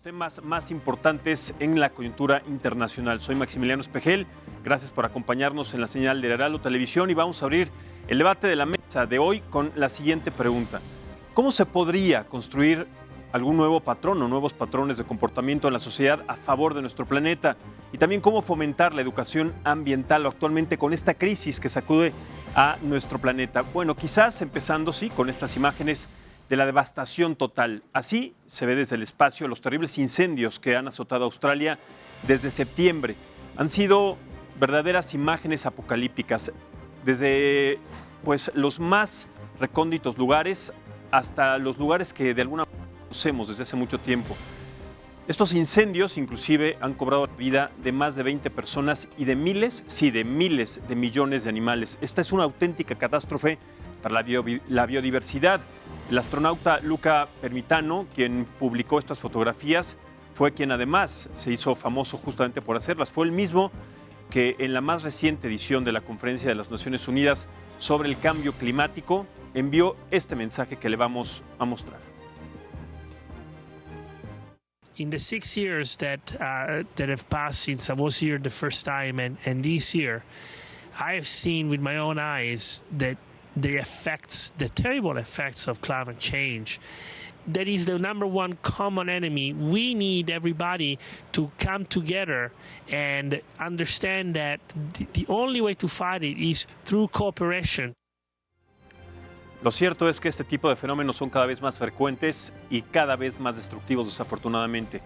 Temas más importantes en la coyuntura internacional. Soy Maximiliano Espejel, gracias por acompañarnos en la señal de Heraldo Televisión y vamos a abrir el debate de la mesa de hoy con la siguiente pregunta. ¿Cómo se podría construir algún nuevo patrón o nuevos patrones de comportamiento en la sociedad a favor de nuestro planeta? Y también cómo fomentar la educación ambiental actualmente con esta crisis que sacude a nuestro planeta. Bueno, quizás empezando, sí, con estas imágenes de la devastación total. Así se ve desde el espacio los terribles incendios que han azotado a Australia desde septiembre. Han sido verdaderas imágenes apocalípticas, desde los más recónditos lugares hasta los lugares que de alguna manera conocemos desde hace mucho tiempo. Estos incendios inclusive han cobrado la vida de más de 20 personas y de miles, sí, de miles de millones de animales. Esta es una auténtica catástrofe para la biodiversidad. El astronauta Luca Permitano, quien publicó estas fotografías, fue quien además se hizo famoso justamente por hacerlas. Fue el mismo que en la más reciente edición de la Conferencia de las Naciones Unidas sobre el Cambio Climático envió este mensaje que le vamos a mostrar. In the 6 years that have passed since I was here the first time and this year, I have seen with my own eyes that the terrible effects of climate change. That is the number one common enemy. We need everybody to come together and understand that the only way to fight it is through cooperation. Lo cierto es que este tipo de fenómenos son cada vez más frecuentes y cada vez más destructivos, desafortunadamente.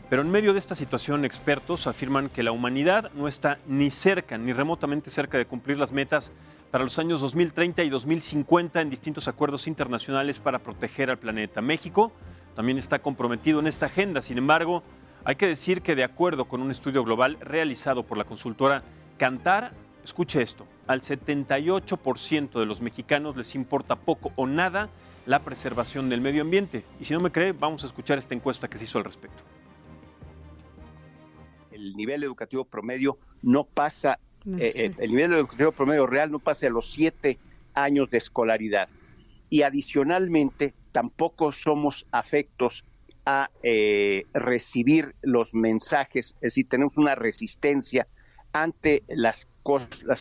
Pero en medio de esta situación, expertos afirman que la humanidad no está ni cerca, ni remotamente cerca de cumplir las metas para los años 2030 y 2050 en distintos acuerdos internacionales para proteger al planeta. México también está comprometido en esta agenda. Sin embargo, hay que decir que de acuerdo con un estudio global realizado por la consultora Kantar, escuche esto, al 78% de los mexicanos les importa poco o nada la preservación del medio ambiente. Y si no me cree, vamos a escuchar esta encuesta que se hizo al respecto. El nivel educativo promedio no pasa, el nivel educativo promedio real no pasa de los 7 años de escolaridad. Y adicionalmente, tampoco somos afectos a recibir los mensajes, es decir, tenemos una resistencia ante las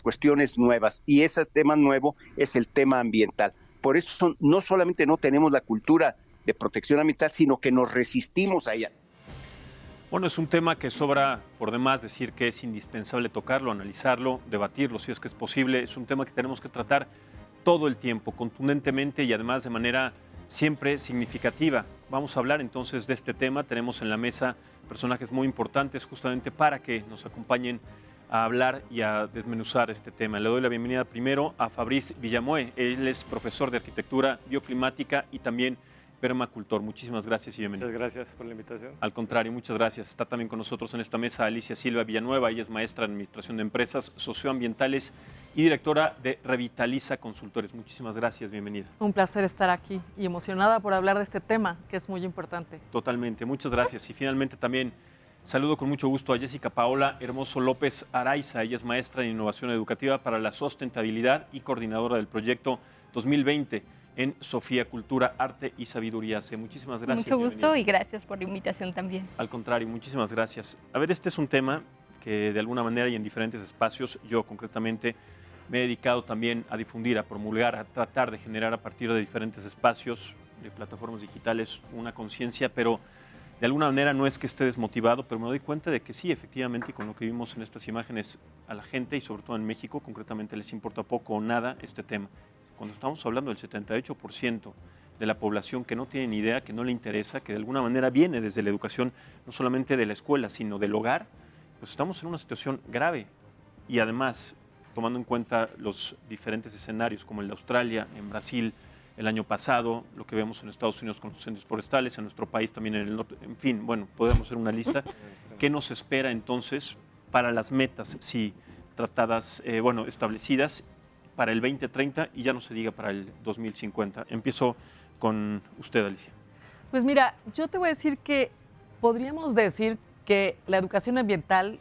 cuestiones nuevas. Y ese tema nuevo es el tema ambiental. Por eso no solamente no tenemos la cultura de protección ambiental, sino que nos resistimos a ella. Bueno, es un tema que sobra por demás decir que es indispensable tocarlo, analizarlo, debatirlo, si es que es posible. Es un tema que tenemos que tratar todo el tiempo, contundentemente y además de manera siempre significativa. Vamos a hablar entonces de este tema. Tenemos en la mesa personajes muy importantes justamente para que nos acompañen a hablar y a desmenuzar este tema. Le doy la bienvenida primero a Fabrice Villamoé. Él es profesor de arquitectura bioclimática y también permacultor. Muchísimas gracias y bienvenido. Muchas gracias por la invitación. Al contrario, muchas gracias. Está también con nosotros en esta mesa Alicia Silva Villanueva. Ella es maestra en Administración de Empresas Socioambientales y directora de Revitaliza Consultores. Muchísimas gracias, bienvenida. Un placer estar aquí y emocionada por hablar de este tema, que es muy importante. Totalmente, muchas gracias. Y finalmente también saludo con mucho gusto a Jessica Paola Hermoso López Araiza. Ella es maestra en Innovación Educativa para la Sustentabilidad y coordinadora del proyecto 2020 en Sofía Cultura, Arte y Sabiduría. Muchísimas gracias. Mucho gusto y gracias por la invitación también. Al contrario, muchísimas gracias. A ver, este es un tema que de alguna manera y en diferentes espacios, yo concretamente me he dedicado también a difundir, a promulgar, a tratar de generar a partir de diferentes espacios, de plataformas digitales, una conciencia, pero de alguna manera no es que esté desmotivado, pero me doy cuenta de que sí, efectivamente, con lo que vimos en estas imágenes, a la gente y sobre todo en México, concretamente les importa poco o nada este tema. Cuando estamos hablando del 78% de la población que no tiene ni idea, que no le interesa, que de alguna manera viene desde la educación, no solamente de la escuela, sino del hogar, pues estamos en una situación grave. Y además, tomando en cuenta los diferentes escenarios, como el de Australia, en Brasil, el año pasado, lo que vemos en Estados Unidos con los incendios forestales, en nuestro país también en el norte, en fin, bueno, podemos hacer una lista. ¿Qué nos espera entonces para las metas, sí, tratadas, establecidas para el 2030 y ya no se diga para el 2050? Empiezo con usted, Alicia. Pues mira, yo te voy a decir que podríamos decir que la educación ambiental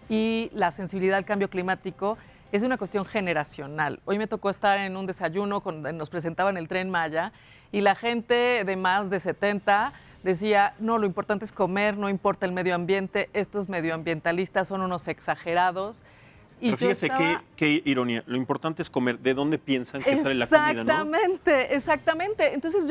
y la sensibilidad al cambio climático es una cuestión generacional. Hoy me tocó estar en un desayuno donde nos presentaban el Tren Maya y la gente de más de 70 decía, no, lo importante es comer, no importa el medio ambiente, estos medioambientalistas son unos exagerados. Y pero fíjese qué ironía, lo importante es comer. ¿De dónde piensan que sale la comida, no? Exactamente, exactamente. Entonces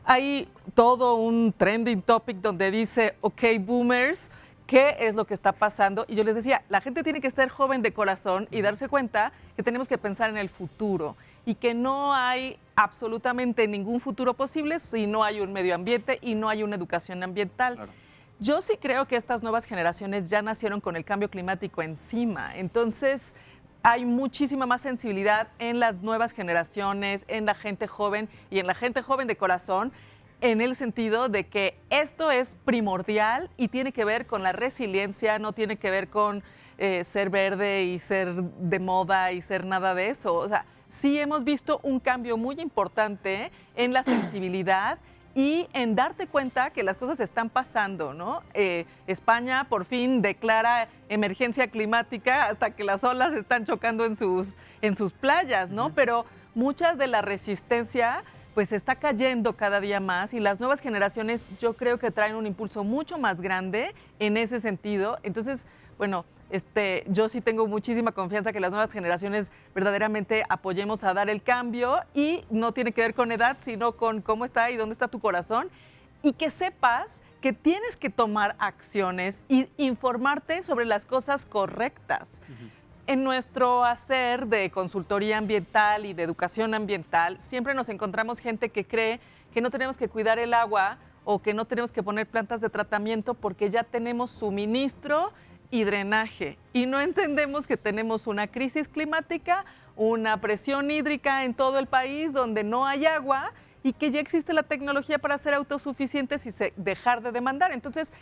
hay todo un trending topic donde dice, ok, boomers, ¿qué es lo que está pasando? Y yo les decía, la gente tiene que estar joven de corazón y darse cuenta que tenemos que pensar en el futuro y que no hay absolutamente ningún futuro posible si no hay un medio ambiente y no hay una educación ambiental. Claro. Yo sí creo que estas nuevas generaciones ya nacieron con el cambio climático encima, entonces hay muchísima más sensibilidad en las nuevas generaciones, en la gente joven y en la gente joven de corazón, en el sentido de que esto es primordial y tiene que ver con la resiliencia, no tiene que ver con ser verde y ser de moda y ser nada de eso. O sea, sí hemos visto un cambio muy importante en la sensibilidad y en darte cuenta que las cosas están pasando, ¿no? España por fin declara emergencia climática hasta que las olas están chocando en sus playas, ¿no? Pero mucha de la resistencia pues está cayendo cada día más y las nuevas generaciones yo creo que traen un impulso mucho más grande en ese sentido. Entonces, bueno, yo sí tengo muchísima confianza que las nuevas generaciones verdaderamente apoyemos a dar el cambio y no tiene que ver con edad, sino con cómo está y dónde está tu corazón y que sepas que tienes que tomar acciones y informarte sobre las cosas correctas. En nuestro hacer de consultoría ambiental y de educación ambiental, siempre nos encontramos gente que cree que no tenemos que cuidar el agua o que no tenemos que poner plantas de tratamiento porque ya tenemos suministro y drenaje. Y no entendemos que tenemos una crisis climática, una presión hídrica en todo el país donde no hay agua y que ya existe la tecnología para ser autosuficientes y dejar de demandar. Entonces,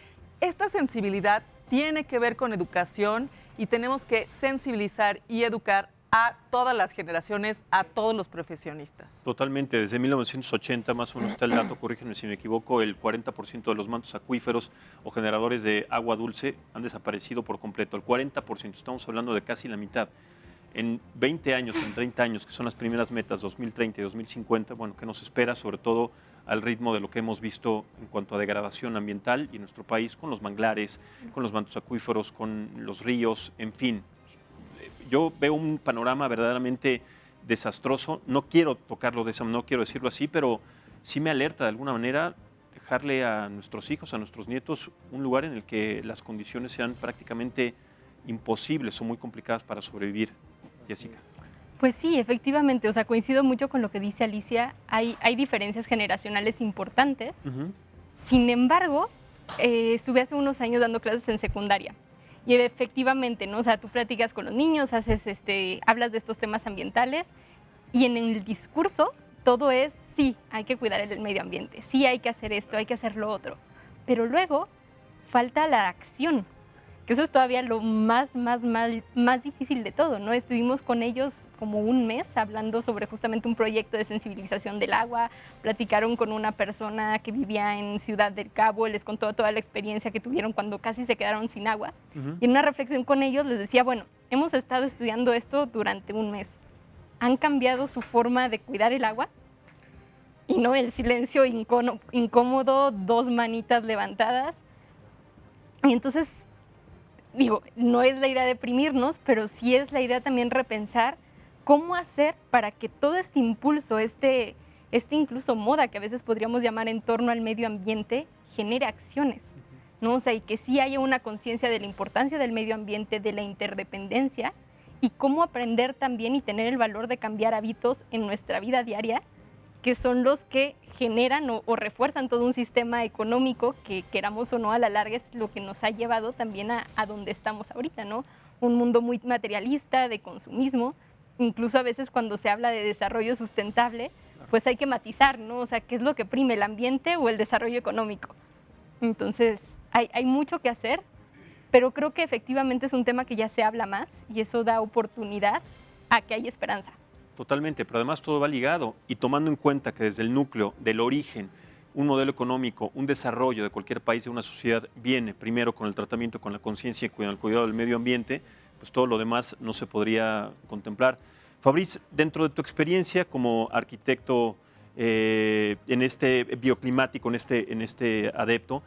esta sensibilidad tiene que ver con educación y tenemos que sensibilizar y educar a todas las generaciones, a todos los profesionistas. Totalmente. Desde 1980, más o menos está el dato, corrígeme si me equivoco, el 40% de los mantos acuíferos o generadores de agua dulce han desaparecido por completo. El 40%, estamos hablando de casi la mitad. En 20 años, en 30 años, que son las primeras metas, 2030 y 2050, bueno, ¿qué nos espera? Sobre todo al ritmo de lo que hemos visto en cuanto a degradación ambiental y en nuestro país, con los manglares, con los mantos acuíferos, con los ríos, en fin. Yo veo un panorama verdaderamente desastroso. No quiero tocarlo de esa manera, no quiero decirlo así, pero sí me alerta de alguna manera dejarle a nuestros hijos, a nuestros nietos, un lugar en el que las condiciones sean prácticamente imposibles o muy complicadas para sobrevivir. Jessica. Pues sí, efectivamente, o sea, coincido mucho con lo que dice Alicia. Hay diferencias generacionales importantes. Sin embargo, estuve hace unos años dando clases en secundaria. Y efectivamente, ¿no? O sea, tú platicas con los niños, hablas de estos temas ambientales y en el discurso todo es, sí, hay que cuidar el medio ambiente, sí, hay que hacer esto, hay que hacer lo otro. Pero luego falta la acción, que eso es todavía lo más difícil de todo, ¿no? Estuvimos con ellos como un mes hablando sobre justamente un proyecto de sensibilización del agua, platicaron con una persona que vivía en Ciudad del Cabo, les contó toda la experiencia que tuvieron cuando casi se quedaron sin agua. Y en una reflexión con ellos les decía, bueno, hemos estado estudiando esto durante un mes. ¿Han cambiado su forma de cuidar el agua? Y no el silencio incómodo, dos manitas levantadas. Y entonces, digo, no es la idea deprimirnos, pero sí es la idea también repensar cómo hacer para que todo este impulso, incluso moda que a veces podríamos llamar en torno al medio ambiente, genere acciones, ¿no? O sea, y que sí haya una conciencia de la importancia del medio ambiente, de la interdependencia, y cómo aprender también y tener el valor de cambiar hábitos en nuestra vida diaria, que son los que generan o refuerzan todo un sistema económico que, queramos o no, a la larga es lo que nos ha llevado también a donde estamos ahorita, ¿no? Un mundo muy materialista, de consumismo. Incluso a veces cuando se habla de desarrollo sustentable, pues hay que matizar, ¿no? O sea, ¿qué es lo que prime, el ambiente o el desarrollo económico? Entonces, hay mucho que hacer, pero creo que efectivamente es un tema que ya se habla más y eso da oportunidad a que haya esperanza. Totalmente, pero además todo va ligado y tomando en cuenta que desde el núcleo, del origen, un modelo económico, un desarrollo de cualquier país, de una sociedad, viene primero con el tratamiento, con la conciencia y con el cuidado del medio ambiente, pues todo lo demás no se podría contemplar. Fabrice, dentro de tu experiencia como arquitecto en este bioclimático, en este adepto.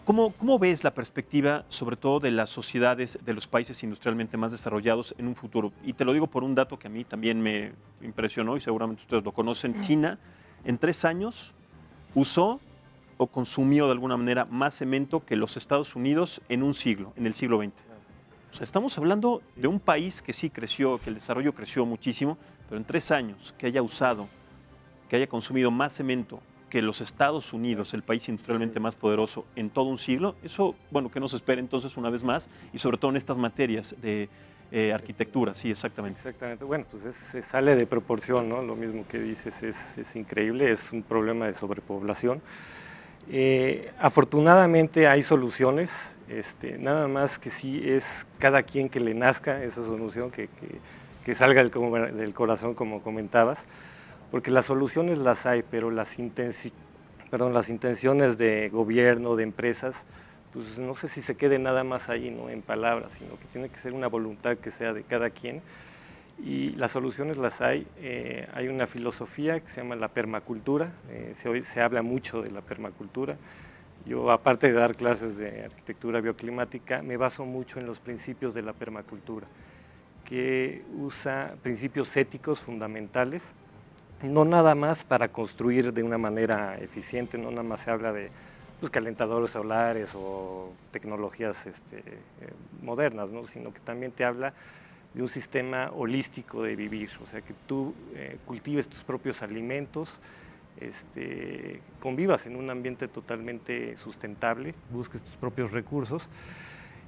¿Cómo ves la perspectiva, sobre todo de las sociedades de los países industrialmente más desarrollados en un futuro? Y te lo digo por un dato que a mí también me impresionó y seguramente ustedes lo conocen. China, en 3 años, usó o consumió de alguna manera más cemento que los Estados Unidos en un siglo, en el siglo XX. O sea, estamos hablando de un país que sí creció, que el desarrollo creció muchísimo, pero en 3 años que haya usado, que haya consumido más cemento que los Estados Unidos, el país industrialmente más poderoso en todo un siglo, eso, bueno, que nos espera entonces una vez más, y sobre todo en estas materias de arquitectura, sí, exactamente. Exactamente, bueno, pues se sale de proporción, ¿no? Lo mismo que dices, es increíble, es un problema de sobrepoblación. Afortunadamente hay soluciones, nada más que sí es cada quien que le nazca esa solución, que salga del corazón, como comentabas, porque las soluciones las hay, pero las intenciones de gobierno, de empresas, pues no sé si se quede nada más ahí, ¿no? En palabras, sino que tiene que ser una voluntad que sea de cada quien, y las soluciones las hay. Hay una filosofía que se llama la permacultura, se habla mucho de la permacultura. Yo, aparte de dar clases de arquitectura bioclimática, me baso mucho en los principios de la permacultura, que usa principios éticos fundamentales, no nada más para construir de una manera eficiente, no nada más se habla de calentadores solares o tecnologías modernas, ¿no? Sino que también te habla de un sistema holístico de vivir, o sea, que tú cultives tus propios alimentos, convivas en un ambiente totalmente sustentable, busques tus propios recursos,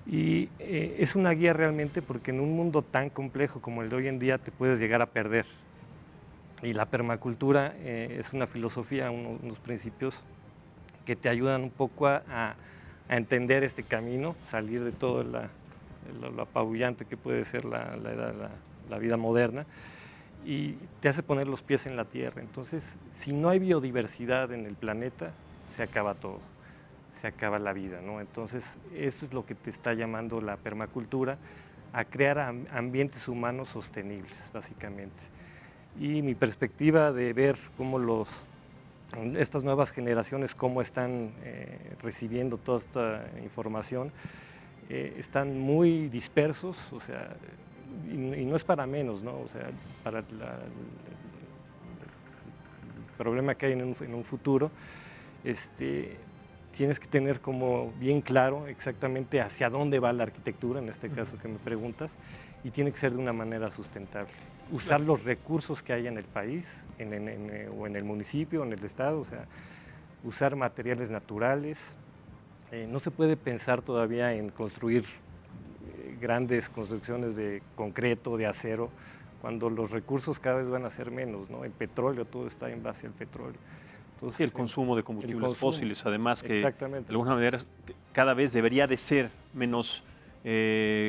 y es una guía realmente, porque en un mundo tan complejo como el de hoy en día te puedes llegar a perder. Y la permacultura es una filosofía, unos principios que te ayudan un poco a entender este camino, salir de todo lo apabullante que puede ser la vida moderna, y te hace poner los pies en la tierra. Entonces, si no hay biodiversidad en el planeta, se acaba todo, se acaba la vida, ¿no? Entonces, eso es lo que te está llamando la permacultura, a crear ambientes humanos sostenibles, básicamente. Y mi perspectiva de ver cómo estas nuevas generaciones, cómo están recibiendo toda esta información, están muy dispersos, o sea, y no es para menos, ¿no? O sea, para el problema que hay en un futuro, tienes que tener como bien claro exactamente hacia dónde va la arquitectura, en este caso que me preguntas, y tiene que ser de una manera sustentable. Usar los recursos que hay en el país, o en el municipio, en el estado, o sea, usar materiales naturales. No se puede pensar todavía en construir grandes construcciones de concreto, de acero, cuando los recursos cada vez van a ser menos, ¿no? El petróleo, todo está en base al petróleo. Entonces, el consumo de combustibles fósiles, además, que de exactamente, alguna manera cada vez debería de ser menos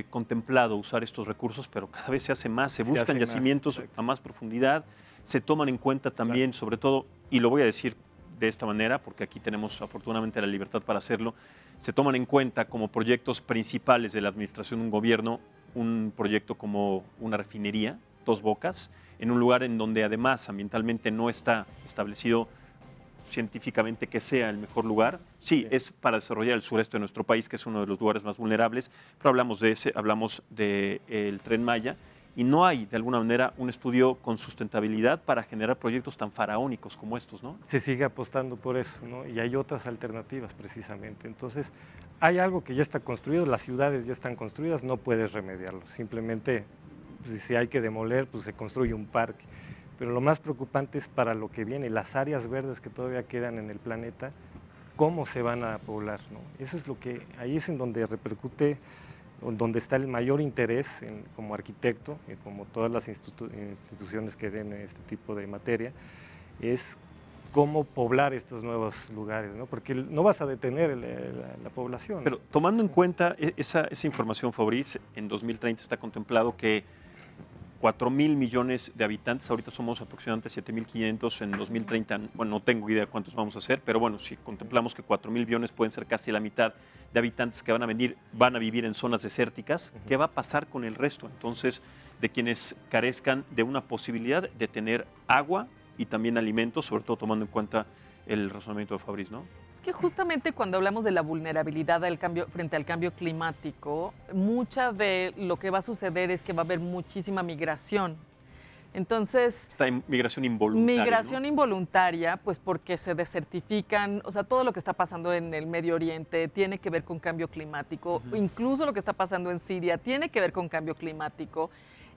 contemplado usar estos recursos, pero cada vez se hace más, se buscan yacimientos a más profundidad, se toman en cuenta también, sobre todo, y lo voy a decir de esta manera, porque aquí tenemos afortunadamente la libertad para hacerlo, se toman en cuenta como proyectos principales de la administración de un gobierno, un proyecto como una refinería, Dos Bocas, en un lugar en donde además ambientalmente no está establecido científicamente que sea el mejor lugar. Sí, es para desarrollar el sureste de nuestro país, que es uno de los lugares más vulnerables, pero hablamos del Tren Maya, y no hay de alguna manera un estudio con sustentabilidad para generar proyectos tan faraónicos como estos, ¿no? Se sigue apostando por eso, ¿no? Y hay otras alternativas precisamente. Entonces, hay algo que ya está construido, las ciudades ya están construidas, no puedes remediarlo. Simplemente, pues, si hay que demoler, pues se construye un parque. Pero lo más preocupante es para lo que viene, las áreas verdes que todavía quedan en el planeta, cómo se van a poblar, ¿no? Eso es ahí es en donde repercute, donde está el mayor interés como arquitecto, y como todas las instituciones que den este tipo de materia, es cómo poblar estos nuevos lugares, ¿no? Porque no vas a detener la población. Pero tomando en cuenta esa información, Fabrice, en 2030 está contemplado que 4.000 millones de habitantes, ahorita somos aproximadamente 7.500, en 2030, bueno, no tengo idea cuántos vamos a hacer, pero bueno, si contemplamos que 4.000 millones pueden ser casi la mitad de habitantes que van a vivir en zonas desérticas, ¿qué va a pasar con el resto? Entonces, de quienes carezcan de una posibilidad de tener agua y también alimentos, sobre todo tomando en cuenta el razonamiento de Fabrice, ¿no? Es que justamente cuando hablamos de la vulnerabilidad del cambio, frente al cambio climático, mucha de lo que va a suceder es que va a haber muchísima migración. Entonces, Esta migración involuntaria. migración ¿no? involuntaria, pues porque se desertifican, o sea, todo lo que está pasando en el Medio Oriente tiene que ver con cambio climático, incluso lo que está pasando en Siria tiene que ver con cambio climático.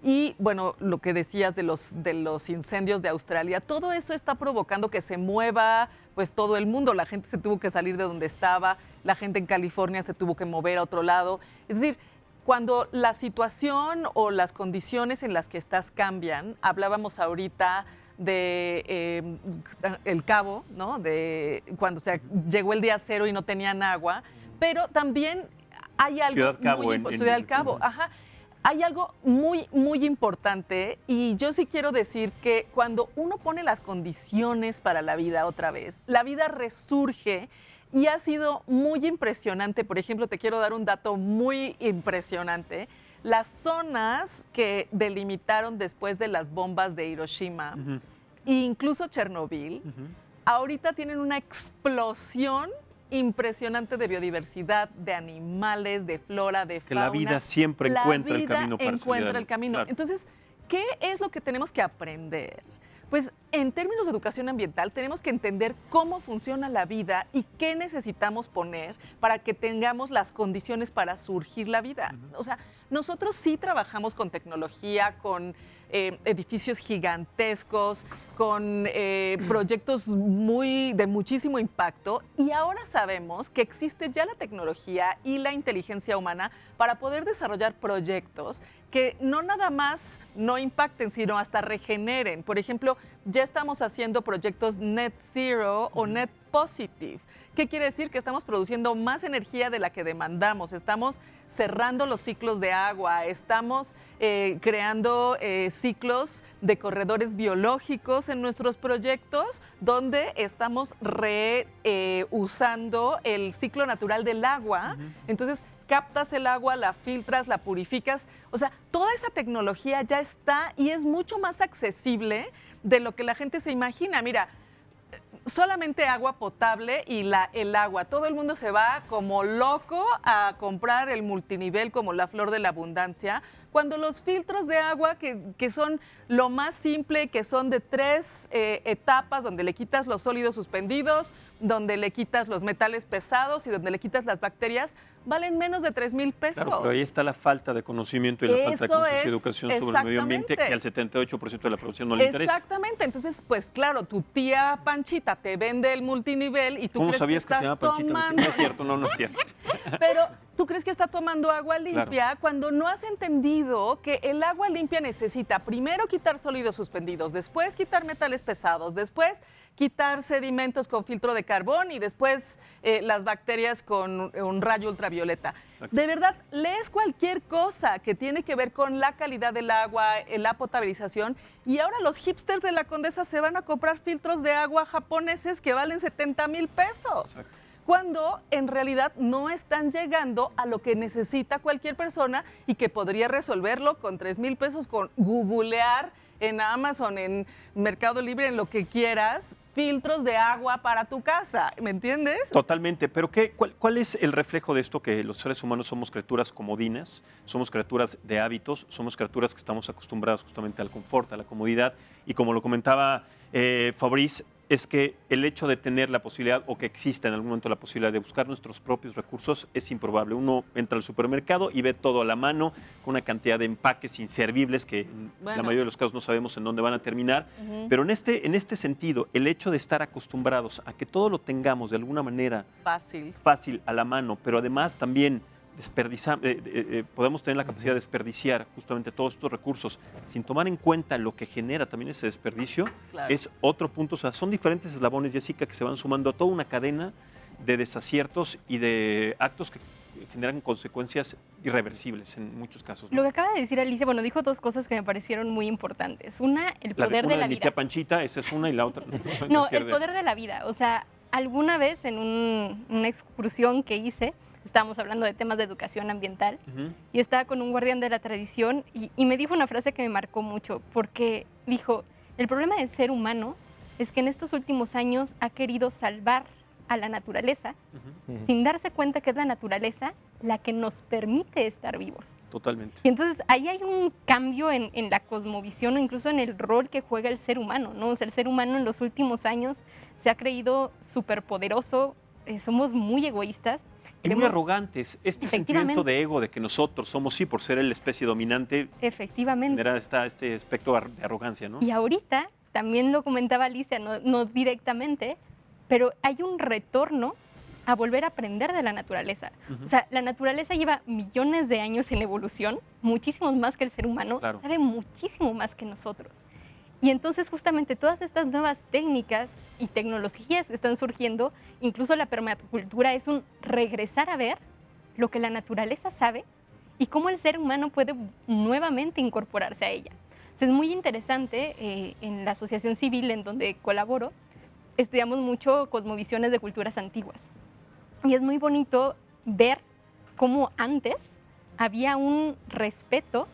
Y bueno, lo que decías de los incendios de Australia, todo eso está provocando que se mueva pues todo el mundo. La gente se tuvo que salir de donde estaba, la gente en California se tuvo que mover a otro lado. Es decir, cuando la situación o las condiciones en las que estás cambian, hablábamos ahorita de el Cabo, ¿no? De cuando llegó el día cero y no tenían agua, pero también hay algo Ciudad Cabo, muy Ciudad del Cabo, ajá. Hay algo muy, muy importante y yo sí quiero decir que cuando uno pone las condiciones para la vida otra vez, la vida resurge y ha sido muy impresionante. Por ejemplo, te quiero dar un dato muy impresionante. Las zonas que delimitaron después de las bombas de Hiroshima, e incluso Chernobyl, ahorita tienen una explosión impresionante de biodiversidad, de animales, de flora, de fauna. Que la vida siempre encuentra el camino para salir encuentra el adelante, camino. claro. Entonces, ¿qué es lo que tenemos que aprender? Pues en términos de educación ambiental tenemos que entender cómo funciona la vida y qué necesitamos poner para que tengamos las condiciones para surgir la vida. O sea, nosotros sí trabajamos con tecnología, con edificios gigantescos, con proyectos de muchísimo impacto y ahora sabemos que existe ya la tecnología y la inteligencia humana para poder desarrollar proyectos que no nada más no impacten, sino hasta regeneren. Por ejemplo, ya estamos haciendo proyectos net zero o net positive. ¿Qué quiere decir? Que estamos produciendo más energía de la que demandamos, estamos cerrando los ciclos de agua, estamos creando ciclos de corredores biológicos en nuestros proyectos, donde estamos reusando el ciclo natural del agua. Entonces, captas el agua, la filtras, la purificas. O sea, toda esa tecnología ya está y es mucho más accesible de lo que la gente se imagina. Mira, solamente agua potable y el agua. Todo el mundo se va como loco a comprar el multinivel como la flor de la abundancia, cuando los filtros de agua, que son lo más simple, que son de 3 etapas, donde le quitas los sólidos suspendidos, donde le quitas los metales pesados y donde le quitas las bacterias, valen menos de 3,000 pesos. Claro, pero ahí está la falta de conocimiento y la falta de conciencia y educación sobre el medio ambiente, que al 78% de la población no le interesa. Exactamente. Entonces, pues claro, tu tía Panchita te vende el multinivel y tú ¿Cómo crees sabías que se estás llama Panchita? tomando... No es cierto, no es cierto. Pero tú crees que está tomando agua limpia cuando no has entendido que el agua limpia necesita primero quitar sólidos suspendidos, después quitar metales pesados, después quitar sedimentos con filtro de carbón y después las bacterias con un rayo ultravioleta. Exacto. De verdad, lees cualquier cosa que tiene que ver con la calidad del agua, la potabilización, y ahora los hipsters de la Condesa se van a comprar filtros de agua japoneses que valen 70,000 pesos. Exacto. Cuando en realidad no están llegando a lo que necesita cualquier persona y que podría resolverlo con 3,000 pesos, con googlear en Amazon, en Mercado Libre, en lo que quieras, filtros de agua para tu casa, ¿me entiendes? Totalmente, pero ¿cuál es el reflejo de esto? Que los seres humanos somos criaturas comodinas, somos criaturas de hábitos, somos criaturas que estamos acostumbradas justamente al confort, a la comodidad, y como lo comentaba Fabrice, es que el hecho de tener la posibilidad, o que exista en algún momento la posibilidad de buscar nuestros propios recursos, es improbable. Uno entra al supermercado y ve todo a la mano, con una cantidad de empaques inservibles que en la mayoría de los casos no sabemos en dónde van a terminar. Pero en este sentido, el hecho de estar acostumbrados a que todo lo tengamos de alguna manera fácil a la mano, pero además también podemos tener la capacidad de desperdiciar justamente todos estos recursos sin tomar en cuenta lo que genera también ese desperdicio, es otro punto. O sea, son diferentes eslabones, Jessica, que se van sumando a toda una cadena de desaciertos y de actos que generan consecuencias irreversibles en muchos casos, ¿no? Lo que acaba de decir Alicia, bueno, dijo 2 cosas que me parecieron muy importantes. Una, el poder de la mi vida. tía Panchita, esa es una, y la otra... No, el poder de la vida. O sea, alguna vez en una excursión que hice, estábamos hablando de temas de educación ambiental, y estaba con un guardián de la tradición y me dijo una frase que me marcó mucho, porque dijo, el problema del ser humano es que en estos últimos años ha querido salvar a la naturaleza sin darse cuenta que es la naturaleza la que nos permite estar vivos. Totalmente. Y entonces ahí hay un cambio en la cosmovisión o incluso en el rol que juega el ser humano, ¿no? O sea, el ser humano en los últimos años se ha creído superpoderoso, somos muy egoístas. Y muy arrogantes. Este sentimiento de ego, de que nosotros somos, sí, por ser la especie dominante, efectivamente, genera este aspecto de arrogancia, ¿no? Y ahorita, también lo comentaba Alicia, no directamente, pero hay un retorno a volver a aprender de la naturaleza. O sea, la naturaleza lleva millones de años en evolución, muchísimos más que el ser humano, claro, sabe muchísimo más que nosotros. Y entonces justamente todas estas nuevas técnicas y tecnologías que están surgiendo, incluso la permacultura, es un regresar a ver lo que la naturaleza sabe y cómo el ser humano puede nuevamente incorporarse a ella. O sea, es muy interesante, en la asociación civil en donde colaboro, estudiamos mucho cosmovisiones de culturas antiguas. Y es muy bonito ver cómo antes había un respeto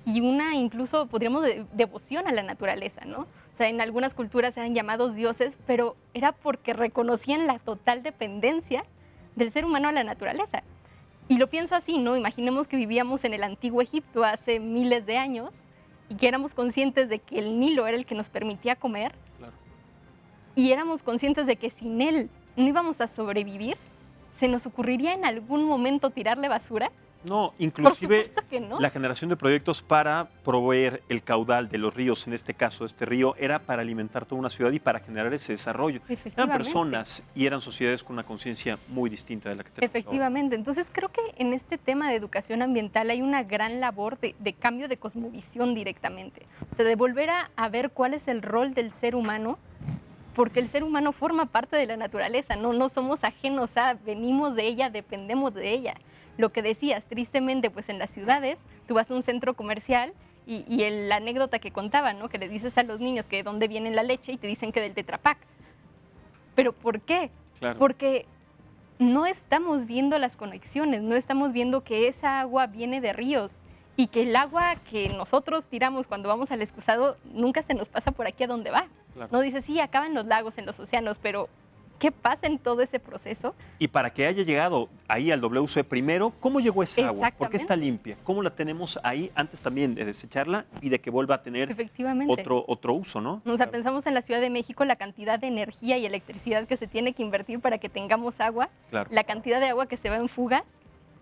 y una incluso, podríamos devoción a la naturaleza, ¿no? O sea, en algunas culturas eran llamados dioses, pero era porque reconocían la total dependencia del ser humano a la naturaleza. Y lo pienso así, ¿no? Imaginemos que vivíamos en el antiguo Egipto hace miles de años y que éramos conscientes de que el Nilo era el que nos permitía comer. Claro. Y éramos conscientes de que sin él no íbamos a sobrevivir. ¿Se nos ocurriría en algún momento tirarle basura? No, inclusive no. La generación de proyectos para proveer el caudal de los ríos, en este caso este río, era para alimentar toda una ciudad y para generar ese desarrollo. Eran personas y eran sociedades con una conciencia muy distinta de la que tenemos Efectivamente. Ahora. Entonces creo que en este tema de educación ambiental hay una gran labor de cambio de cosmovisión directamente. O sea, de volver a ver cuál es el rol del ser humano, porque el ser humano forma parte de la naturaleza, no somos ajenos a, venimos de ella, dependemos de ella. Lo que decías, tristemente, pues en las ciudades, tú vas a un centro comercial y la anécdota que contaban, ¿no? Que le dices a los niños que de dónde viene la leche y te dicen que del Tetra Pak. ¿Pero por qué? Claro. Porque no estamos viendo las conexiones, no estamos viendo que esa agua viene de ríos y que el agua que nosotros tiramos cuando vamos al excusado nunca se nos pasa por aquí a donde va. Claro. No dices, sí, acaban los lagos, en los océanos, pero ¿qué pasa en todo ese proceso? Y para que haya llegado ahí al WC primero, ¿cómo llegó esa agua? ¿Por qué está limpia? ¿Cómo la tenemos ahí antes también de desecharla y de que vuelva a tener otro uso, ¿no? O sea, pensamos en la Ciudad de México, la cantidad de energía y electricidad que se tiene que invertir para que tengamos agua, claro, la cantidad de agua que se va en fugas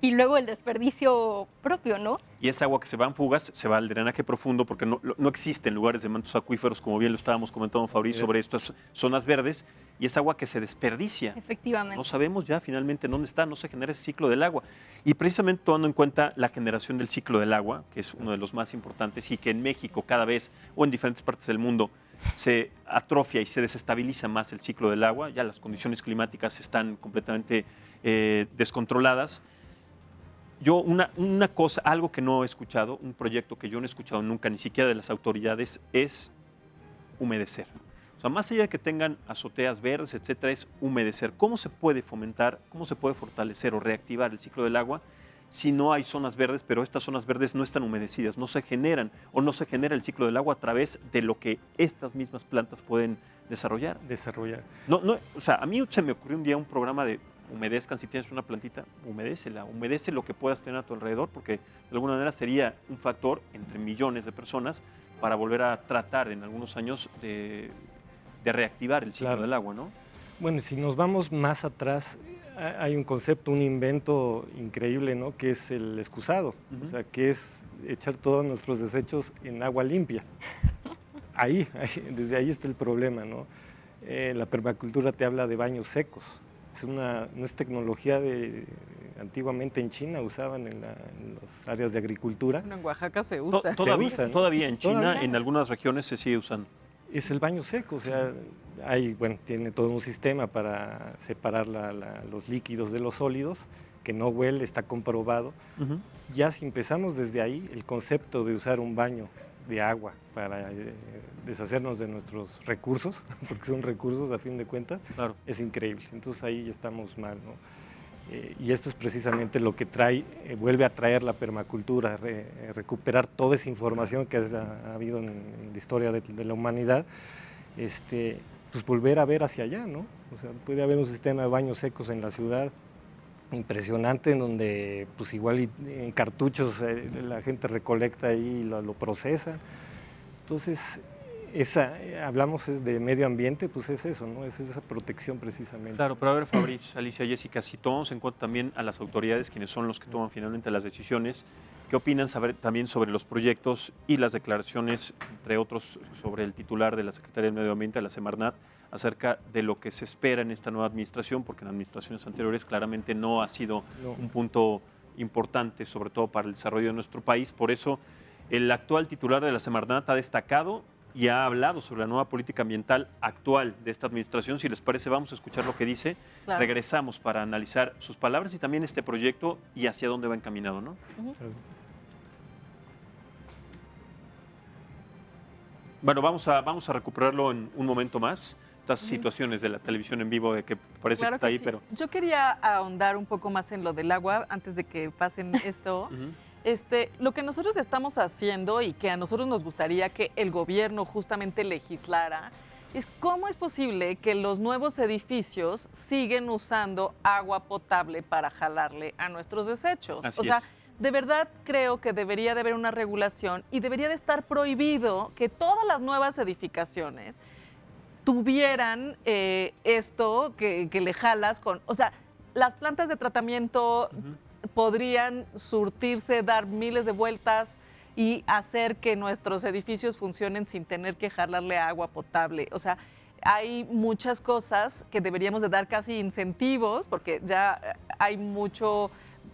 y luego el desperdicio propio, ¿no? Y esa agua que se va en fugas se va al drenaje profundo porque no existen lugares de mantos acuíferos, como bien lo estábamos comentando, Fabricio, sobre estas zonas verdes, y es agua que se desperdicia. Efectivamente. No sabemos ya finalmente dónde está, no se genera ese ciclo del agua. Y precisamente tomando en cuenta la generación del ciclo del agua, que es uno de los más importantes y que en México cada vez o en diferentes partes del mundo se atrofia y se desestabiliza más el ciclo del agua, ya las condiciones climáticas están completamente descontroladas. Yo una cosa, algo que no he escuchado, un proyecto que yo no he escuchado nunca, ni siquiera de las autoridades, es humedecer. O sea, más allá de que tengan azoteas verdes, etcétera, es humedecer. ¿Cómo se puede fomentar, cómo se puede fortalecer o reactivar el ciclo del agua si no hay zonas verdes, pero estas zonas verdes no están humedecidas, no se generan o no se genera el ciclo del agua a través de lo que estas mismas plantas pueden desarrollar? O sea, a mí se me ocurrió un día un programa de humedezcan, si tienes una plantita, humedécela, humedece lo que puedas tener a tu alrededor, porque de alguna manera sería un factor entre millones de personas para volver a tratar en algunos años de reactivar el ciclo del agua, ¿no? Bueno, si nos vamos más atrás, hay un concepto, un invento increíble, ¿no? Que es el excusado, o sea, que es echar todos nuestros desechos en agua limpia. Desde ahí está el problema, ¿no? La permacultura te habla de baños secos. No es tecnología antiguamente en China usaban en las áreas de agricultura. Bueno, en Oaxaca se usa. Todavía en China, en algunas regiones se sigue usando. Es el baño seco, o sea, tiene todo un sistema para separar los líquidos de los sólidos, que no huele, está comprobado. Ya si empezamos desde ahí, el concepto de usar un baño de agua para deshacernos de nuestros recursos, porque son recursos a fin de cuentas, claro, es increíble. Entonces ahí ya estamos mal, ¿no? Y esto es precisamente lo que vuelve a traer la permacultura, recuperar toda esa información que ha habido en la historia de la humanidad, pues volver a ver hacia allá, ¿no? O sea, puede haber un sistema de baños secos en la ciudad impresionante, en donde pues igual en cartuchos la gente recolecta y lo procesa. Entonces, hablamos de medio ambiente, pues es eso, ¿no? Es esa protección precisamente. Claro, pero a ver, Fabriz, Alicia, Jessica, si tomamos en cuenta también a las autoridades, quienes son los que toman finalmente las decisiones, ¿qué opinan también sobre los proyectos y las declaraciones, entre otros, sobre el titular de la Secretaría del Medio Ambiente, la Semarnat, acerca de lo que se espera en esta nueva administración? Porque en administraciones anteriores claramente no ha sido un punto importante, sobre todo para el desarrollo de nuestro país. Por eso, el actual titular de la Semarnat ha destacado y ha hablado sobre la nueva política ambiental actual de esta administración. Si les parece, vamos a escuchar lo que dice. Claro. Regresamos para analizar sus palabras y también este proyecto y hacia dónde va encaminado, ¿no? Bueno, vamos a recuperarlo en un momento más. Estas situaciones de la televisión en vivo de que parece que está ahí, sí. pero... Yo quería ahondar un poco más en lo del agua antes de que pasen esto. Lo que nosotros estamos haciendo y que a nosotros nos gustaría que el gobierno justamente legislara es cómo es posible que los nuevos edificios siguen usando agua potable para jalarle a nuestros desechos. Así o sea, es. De verdad creo que debería de haber una regulación y debería de estar prohibido que todas las nuevas edificaciones tuvieran esto que le jalas con... O sea, las plantas de tratamiento podrían surtirse, dar miles de vueltas y hacer que nuestros edificios funcionen sin tener que jalarle agua potable. O sea, hay muchas cosas que deberíamos de dar casi incentivos, porque ya hay mucho...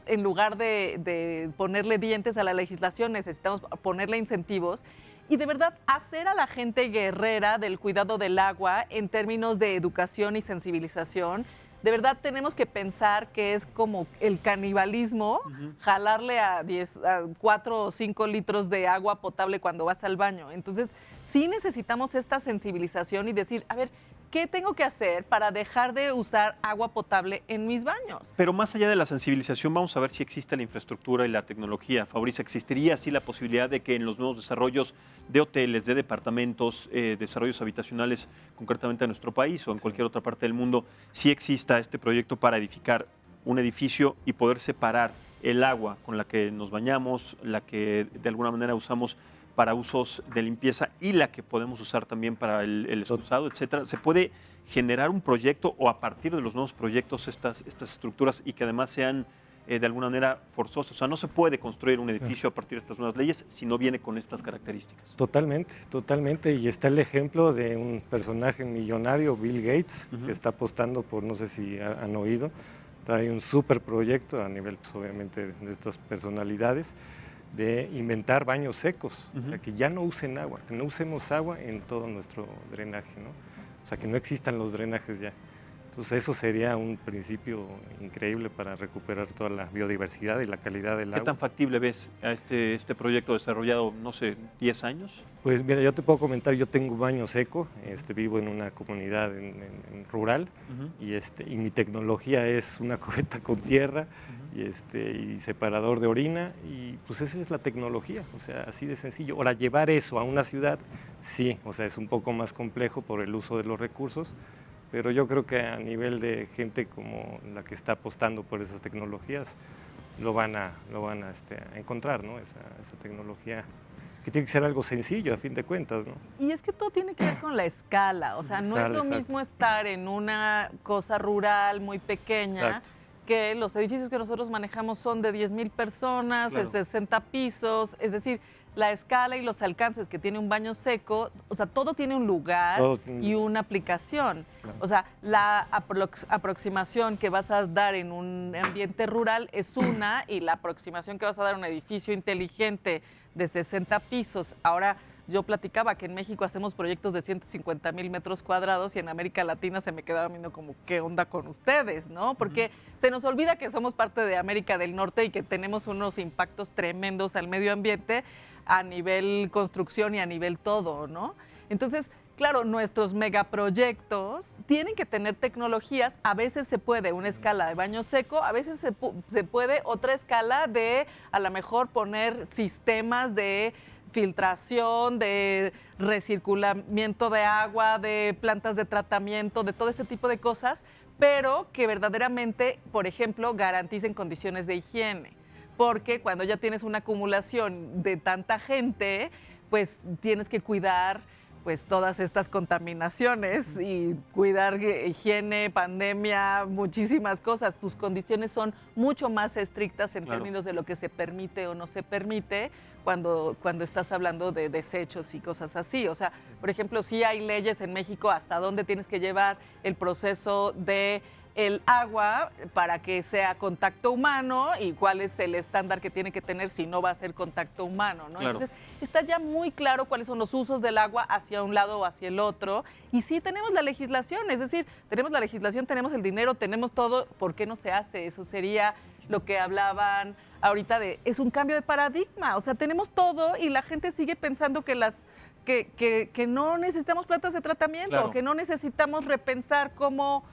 En lugar de ponerle dientes a la legislación, necesitamos ponerle incentivos y de verdad hacer a la gente guerrera del cuidado del agua en términos de educación y sensibilización. De verdad tenemos que pensar que es como el canibalismo, jalarle a 4 o 5 litros de agua potable cuando vas al baño. Entonces, sí necesitamos esta sensibilización y decir, a ver, ¿qué tengo que hacer para dejar de usar agua potable en mis baños? Pero más allá de la sensibilización, vamos a ver si existe la infraestructura y la tecnología. Fabriz, ¿existiría así la posibilidad de que en los nuevos desarrollos de hoteles, de departamentos, desarrollos habitacionales, concretamente en nuestro país o en cualquier otra parte del mundo, sí exista este proyecto para edificar un edificio y poder separar el agua con la que nos bañamos, la que de alguna manera usamos para usos de limpieza y la que podemos usar también para el excusado, etcétera? ¿Se puede generar un proyecto o a partir de los nuevos proyectos estas estructuras y que además sean de alguna manera forzosas? O sea, no se puede construir un edificio a partir de estas nuevas leyes si no viene con estas características. Totalmente, totalmente. Y está el ejemplo de un personaje millonario, Bill Gates, que está apostando por, no sé si han oído, trae un súper proyecto a nivel, pues, obviamente, de estas personalidades, de inventar baños secos, o sea, que ya no usen agua, que no usemos agua en todo nuestro drenaje, ¿no? O sea, que no existan los drenajes ya. Entonces eso sería un principio increíble para recuperar toda la biodiversidad y la calidad del agua. ¿Qué tan factible ves a este proyecto desarrollado, no sé, 10 años? Pues mira, yo te puedo comentar, yo tengo baño seco, vivo en una comunidad rural y mi tecnología es una cubeta con tierra y separador de orina y pues esa es la tecnología, o sea, así de sencillo. Ahora, llevar eso a una ciudad, sí, o sea, es un poco más complejo por el uso de los recursos, pero yo creo que a nivel de gente como la que está apostando por esas tecnologías, lo van a encontrar, ¿no? Esa tecnología que tiene que ser algo sencillo a fin de cuentas, ¿no? Y es que todo tiene que ver con la escala, o sea, no es lo mismo estar en una cosa rural muy pequeña, que los edificios que nosotros manejamos son de 10,000 personas, de 60 pisos, es decir, la escala y los alcances que tiene un baño seco, o sea, todo tiene un lugar y una aplicación. O sea, la aproximación que vas a dar en un ambiente rural es una y la aproximación que vas a dar a un edificio inteligente de 60 pisos. Ahora, yo platicaba que en México hacemos proyectos de 150,000 metros cuadrados y en América Latina se me quedaba viendo como, ¿qué onda con ustedes? ¿No? Porque se nos olvida que somos parte de América del Norte y que tenemos unos impactos tremendos al medio ambiente a nivel construcción y a nivel todo, ¿no? Entonces, claro, nuestros megaproyectos tienen que tener tecnologías. A veces se puede una escala de baño seco, a veces se puede otra escala de, a lo mejor, poner sistemas de filtración, de recirculamiento de agua, de plantas de tratamiento, de todo ese tipo de cosas, pero que verdaderamente, por ejemplo, garanticen condiciones de higiene. Porque cuando ya tienes una acumulación de tanta gente, pues tienes que cuidar pues todas estas contaminaciones y cuidar higiene, pandemia, muchísimas cosas. Tus condiciones son mucho más estrictas en términos de lo que se permite o no se permite cuando estás hablando de desechos y cosas así. O sea, por ejemplo, sí hay leyes en México hasta dónde tienes que llevar el proceso de el agua para que sea contacto humano y cuál es el estándar que tiene que tener si no va a ser contacto humano, ¿no? Claro. Entonces, está ya muy claro cuáles son los usos del agua hacia un lado o hacia el otro. Y sí tenemos la legislación, es decir, tenemos la legislación, tenemos el dinero, tenemos todo. ¿Por qué no se hace? Eso sería lo que hablaban ahorita de, es un cambio de paradigma. O sea, tenemos todo y la gente sigue pensando que que no necesitamos plantas de tratamiento, Claro. que no necesitamos repensar cómo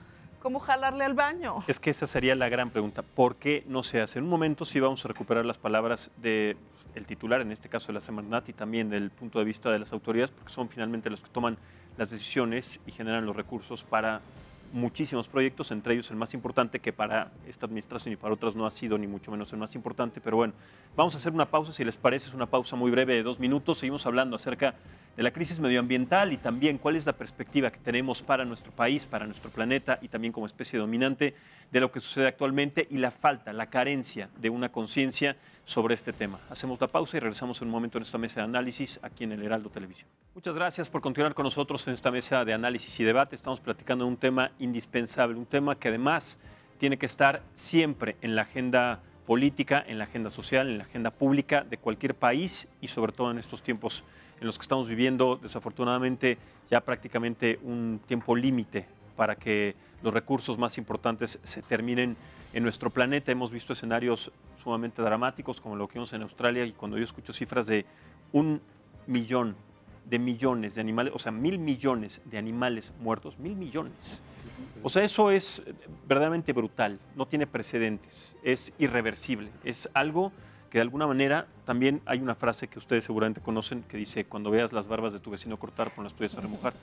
jalarle al baño. Es que esa sería la gran pregunta. ¿Por qué no se hace? En un momento sí vamos a recuperar las palabras del titular, en este caso de la Semarnat, y también del punto de vista de las autoridades, porque son finalmente los que toman las decisiones y generan los recursos para muchísimos proyectos, entre ellos el más importante, que para esta administración y para otras no ha sido ni mucho menos el más importante. Pero bueno, vamos a hacer una pausa, si les parece, es una pausa muy breve de 2 minutos. Seguimos hablando acerca de la crisis medioambiental y también cuál es la perspectiva que tenemos para nuestro país, para nuestro planeta y también como especie dominante de lo que sucede actualmente y la falta, la carencia de una conciencia sobre este tema. Hacemos la pausa y regresamos en un momento en esta mesa de análisis aquí en el Heraldo Televisión. Muchas gracias por continuar con nosotros en esta mesa de análisis y debate. Estamos platicando de un tema indispensable, un tema que además tiene que estar siempre en la agenda política, en la agenda social, en la agenda pública de cualquier país y sobre todo en estos tiempos en los que estamos viviendo, desafortunadamente, ya prácticamente un tiempo límite para que los recursos más importantes se terminen en nuestro planeta. Hemos visto escenarios sumamente dramáticos como lo que vimos en Australia, y cuando yo escucho cifras de 1 millón de millones de animales, o sea, 1.000 millones de animales muertos, 1.000 millones. O sea, eso es verdaderamente brutal, no tiene precedentes, es irreversible, es algo que de alguna manera, también hay una frase que ustedes seguramente conocen que dice, cuando veas las barbas de tu vecino cortar, pon las tuyas a remojar.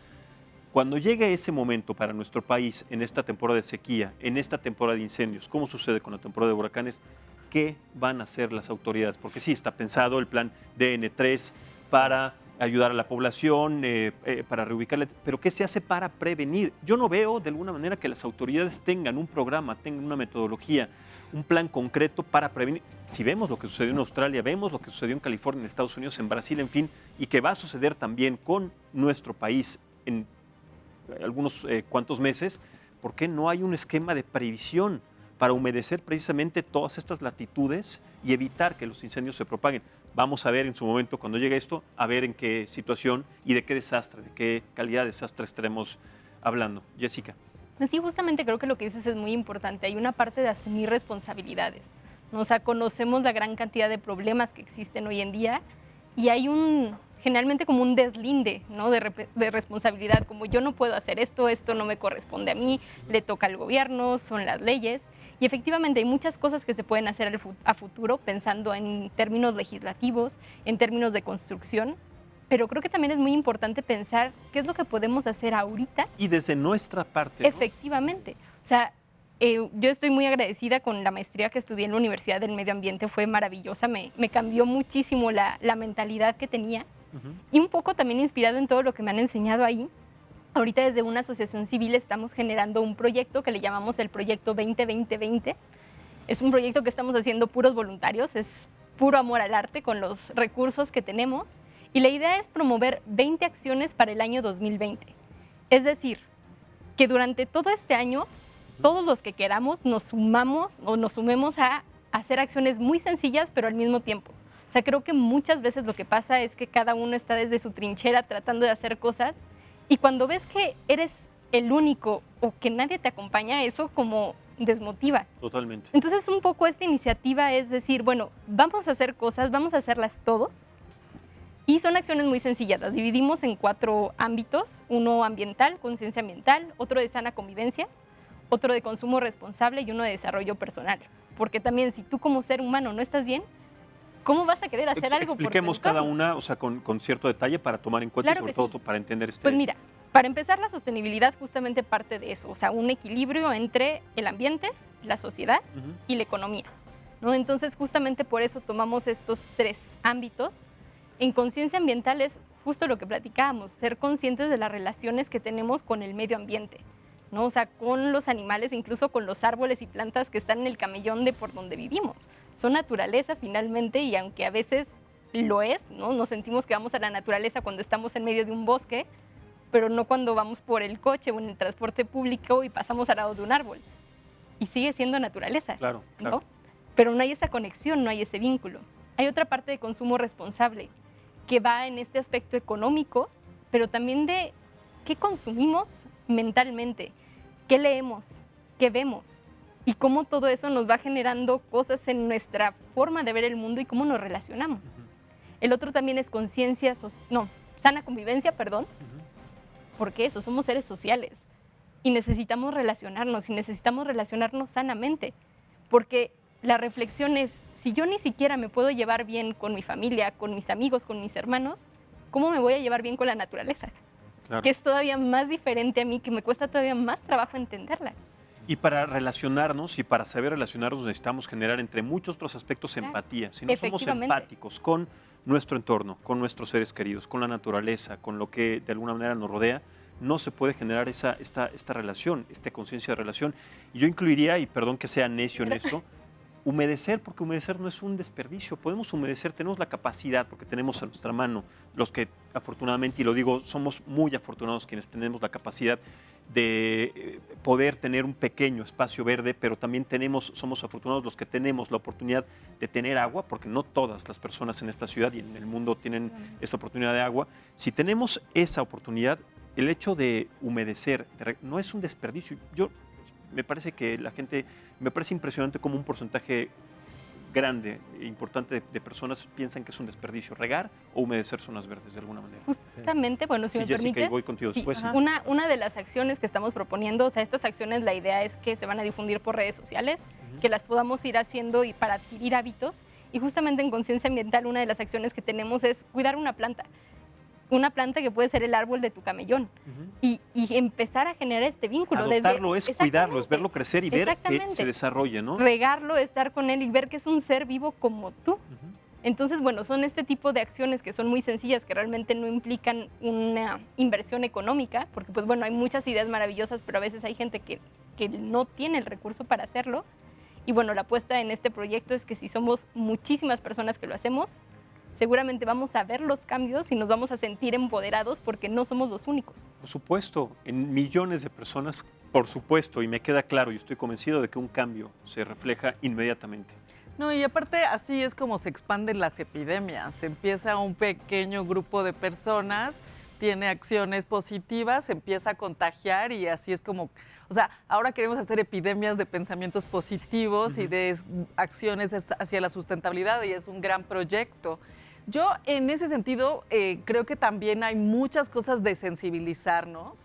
Cuando llegue ese momento para nuestro país, en esta temporada de sequía, en esta temporada de incendios, como sucede con la temporada de huracanes, ¿qué van a hacer las autoridades? Porque sí, está pensado el plan DN3 para ayudar a la población, para reubicarla, pero ¿qué se hace para prevenir? Yo no veo de alguna manera que las autoridades tengan un programa, tengan una metodología, un plan concreto para prevenir. Si vemos lo que sucedió en Australia, vemos lo que sucedió en California, en Estados Unidos, en Brasil, en fin, y que va a suceder también con nuestro país en algunos cuantos meses, ¿por qué no hay un esquema de previsión para humedecer precisamente todas estas latitudes y evitar que los incendios se propaguen? Vamos a ver en su momento, cuando llegue esto, a ver en qué situación y de qué desastre, de qué calidad de desastre estaremos hablando. Jessica. Sí, justamente creo que lo que dices es muy importante. Hay una parte de asumir responsabilidades, ¿no? O sea, conocemos la gran cantidad de problemas que existen hoy en día y hay generalmente como un deslinde, ¿no? de responsabilidad, como yo no puedo hacer esto no me corresponde a mí, le toca al gobierno, son las leyes. Y efectivamente hay muchas cosas que se pueden hacer a futuro pensando en términos legislativos, en términos de construcción, pero creo que también es muy importante pensar qué es lo que podemos hacer ahorita. Y desde nuestra parte, ¿no? Efectivamente. O sea, yo estoy muy agradecida con la maestría que estudié en la Universidad del Medio Ambiente, fue maravillosa, me cambió muchísimo la mentalidad que tenía y un poco también inspirado en todo lo que me han enseñado ahí. Ahorita desde una asociación civil estamos generando un proyecto que le llamamos el Proyecto 20-20-20. Es un proyecto que estamos haciendo puros voluntarios, es puro amor al arte con los recursos que tenemos. Y la idea es promover 20 acciones para el año 2020. Es decir, que durante todo este año, todos los que queramos nos sumemos a hacer acciones muy sencillas, pero al mismo tiempo. O sea, creo que muchas veces lo que pasa es que cada uno está desde su trinchera tratando de hacer cosas y cuando ves que eres el único o que nadie te acompaña, eso como desmotiva. Totalmente. Entonces, un poco esta iniciativa es decir, bueno, vamos a hacer cosas, vamos a hacerlas todos. Y son acciones muy sencillas, las dividimos en 4 ámbitos, uno ambiental, conciencia ambiental, otro de sana convivencia, otro de consumo responsable y uno de desarrollo personal. Porque también si tú como ser humano no estás bien, ¿cómo vas a querer hacer algo por tu Expliquemos entorno? cada una, o sea, con cierto detalle para tomar en cuenta Claro y sobre que todo sí. para entender Pues mira, para empezar, la sostenibilidad justamente parte de eso, o sea, un equilibrio entre el ambiente, la sociedad Ujú. y la economía, ¿no? Entonces, justamente por eso tomamos estos 3 ámbitos. En conciencia ambiental es justo lo que platicábamos, ser conscientes de las relaciones que tenemos con el medio ambiente, ¿no? O sea, con los animales, incluso con los árboles y plantas que están en el camellón de por donde vivimos. Son naturaleza finalmente, y aunque a veces lo es, ¿no? Nos sentimos que vamos a la naturaleza cuando estamos en medio de un bosque, pero no cuando vamos por el coche o en el transporte público y pasamos al lado de un árbol. Y sigue siendo naturaleza, Claro, ¿no? claro. Pero no hay esa conexión, no hay ese vínculo. Hay otra parte de consumo responsable que va en este aspecto económico, pero también de qué consumimos mentalmente, qué leemos, qué vemos y cómo todo eso nos va generando cosas en nuestra forma de ver el mundo y cómo nos relacionamos. El otro también es sana convivencia, perdón, porque eso, somos seres sociales y necesitamos relacionarnos sanamente, porque la reflexión es, si yo ni siquiera me puedo llevar bien con mi familia, con mis amigos, con mis hermanos, ¿cómo me voy a llevar bien con la naturaleza? Claro. Que es todavía más diferente a mí, que me cuesta todavía más trabajo entenderla. Y para relacionarnos y para saber relacionarnos necesitamos generar, entre muchos otros aspectos, Claro. empatía. Si no somos Efectivamente. empáticos con nuestro entorno, con nuestros seres queridos, con la naturaleza, con lo que de alguna manera nos rodea, no se puede generar esta relación, esta conciencia de relación. Y yo incluiría, y perdón que sea necio en esto, humedecer, porque humedecer no es un desperdicio. Podemos humedecer, tenemos la capacidad, porque tenemos a nuestra mano, los que afortunadamente, y lo digo, somos muy afortunados quienes tenemos la capacidad de poder tener un pequeño espacio verde, pero también somos afortunados los que tenemos la oportunidad de tener agua, porque no todas las personas en esta ciudad y en el mundo tienen esta oportunidad de agua. Si tenemos esa oportunidad, el hecho de humedecer no es un desperdicio. Me parece que me parece impresionante cómo un porcentaje grande e importante de personas piensan que es un desperdicio regar o humedecer zonas verdes de alguna manera. Justamente, bueno, si Sí, me Jessica, permites, y voy contigo después. sí. una de las acciones que estamos proponiendo, o sea, estas acciones, la idea es que se van a difundir por redes sociales, que las podamos ir haciendo y para adquirir hábitos. Y justamente en conciencia ambiental, una de las acciones que tenemos es cuidar una planta que puede ser el árbol de tu camellón, y empezar a generar este vínculo. Adoptarlo es cuidarlo, es Exactamente. verlo crecer y ver que Exactamente. se desarrolle, ¿no? Regarlo, estar con él y ver que es un ser vivo como tú. Entonces, bueno, son este tipo de acciones que son muy sencillas, que realmente no implican una inversión económica, porque pues bueno, hay muchas ideas maravillosas, pero a veces hay gente que no tiene el recurso para hacerlo. Y bueno, la apuesta en este proyecto es que si somos muchísimas personas que lo hacemos, seguramente vamos a ver los cambios y nos vamos a sentir empoderados porque no somos los únicos. Por supuesto, en millones de personas, por supuesto, y me queda claro y estoy convencido de que un cambio se refleja inmediatamente. No, y aparte así es como se expanden las epidemias. Empieza un pequeño grupo de personas, tiene acciones positivas, se empieza a contagiar y así es como, o sea, ahora queremos hacer epidemias de pensamientos positivos y de acciones hacia la sustentabilidad y es un gran proyecto. Yo en ese sentido creo que también hay muchas cosas de sensibilizarnos.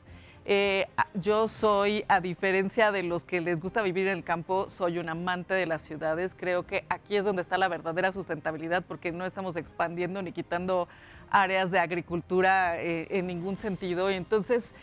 Yo soy, a diferencia de los que les gusta vivir en el campo, soy un amante de las ciudades. Creo que aquí es donde está la verdadera sustentabilidad porque no estamos expandiendo ni quitando áreas de agricultura en ningún sentido. Y entonces,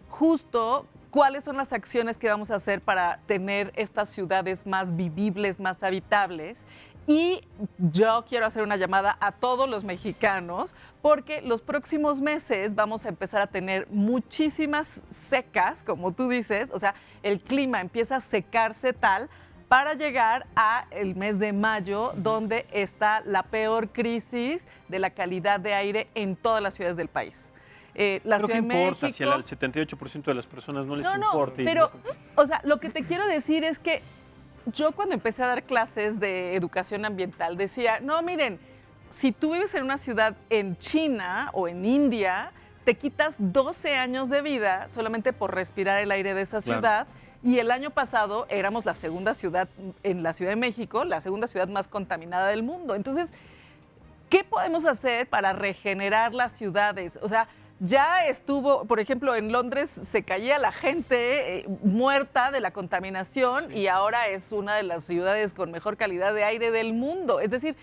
justo, ¿cuáles son las acciones que vamos a hacer para tener estas ciudades más vivibles, más habitables? Y yo quiero hacer una llamada a todos los mexicanos porque los próximos meses vamos a empezar a tener muchísimas secas, como tú dices, o sea, el clima empieza a secarse tal para llegar al mes de mayo, donde está la peor crisis de la calidad de aire en todas las ciudades del país. La Creo que Ciudad de importa, México, si al 78% de las personas no les importa. pero, o sea, lo que te quiero decir es que yo cuando empecé a dar clases de educación ambiental decía, no, miren, si tú vives en una ciudad en China o en India, te quitas 12 años de vida solamente por respirar el aire de esa ciudad. Y el año pasado éramos la segunda ciudad en la Ciudad de México, la segunda ciudad más contaminada del mundo. Entonces, ¿qué podemos hacer para regenerar las ciudades? O sea, ya estuvo, por ejemplo, en Londres se caía la gente muerta de la contaminación y ahora es una de las ciudades con mejor calidad de aire del mundo. Es decir,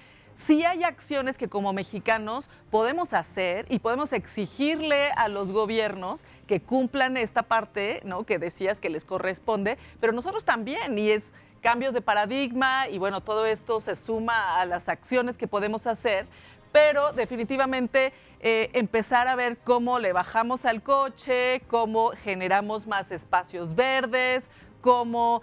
sí hay acciones que como mexicanos podemos hacer y podemos exigirle a los gobiernos que cumplan esta parte, ¿no?, que decías que les corresponde, pero nosotros también, y es cambios de paradigma, y bueno, todo esto se suma a las acciones que podemos hacer, pero definitivamente empezar a ver cómo le bajamos al coche, cómo generamos más espacios verdes, cómo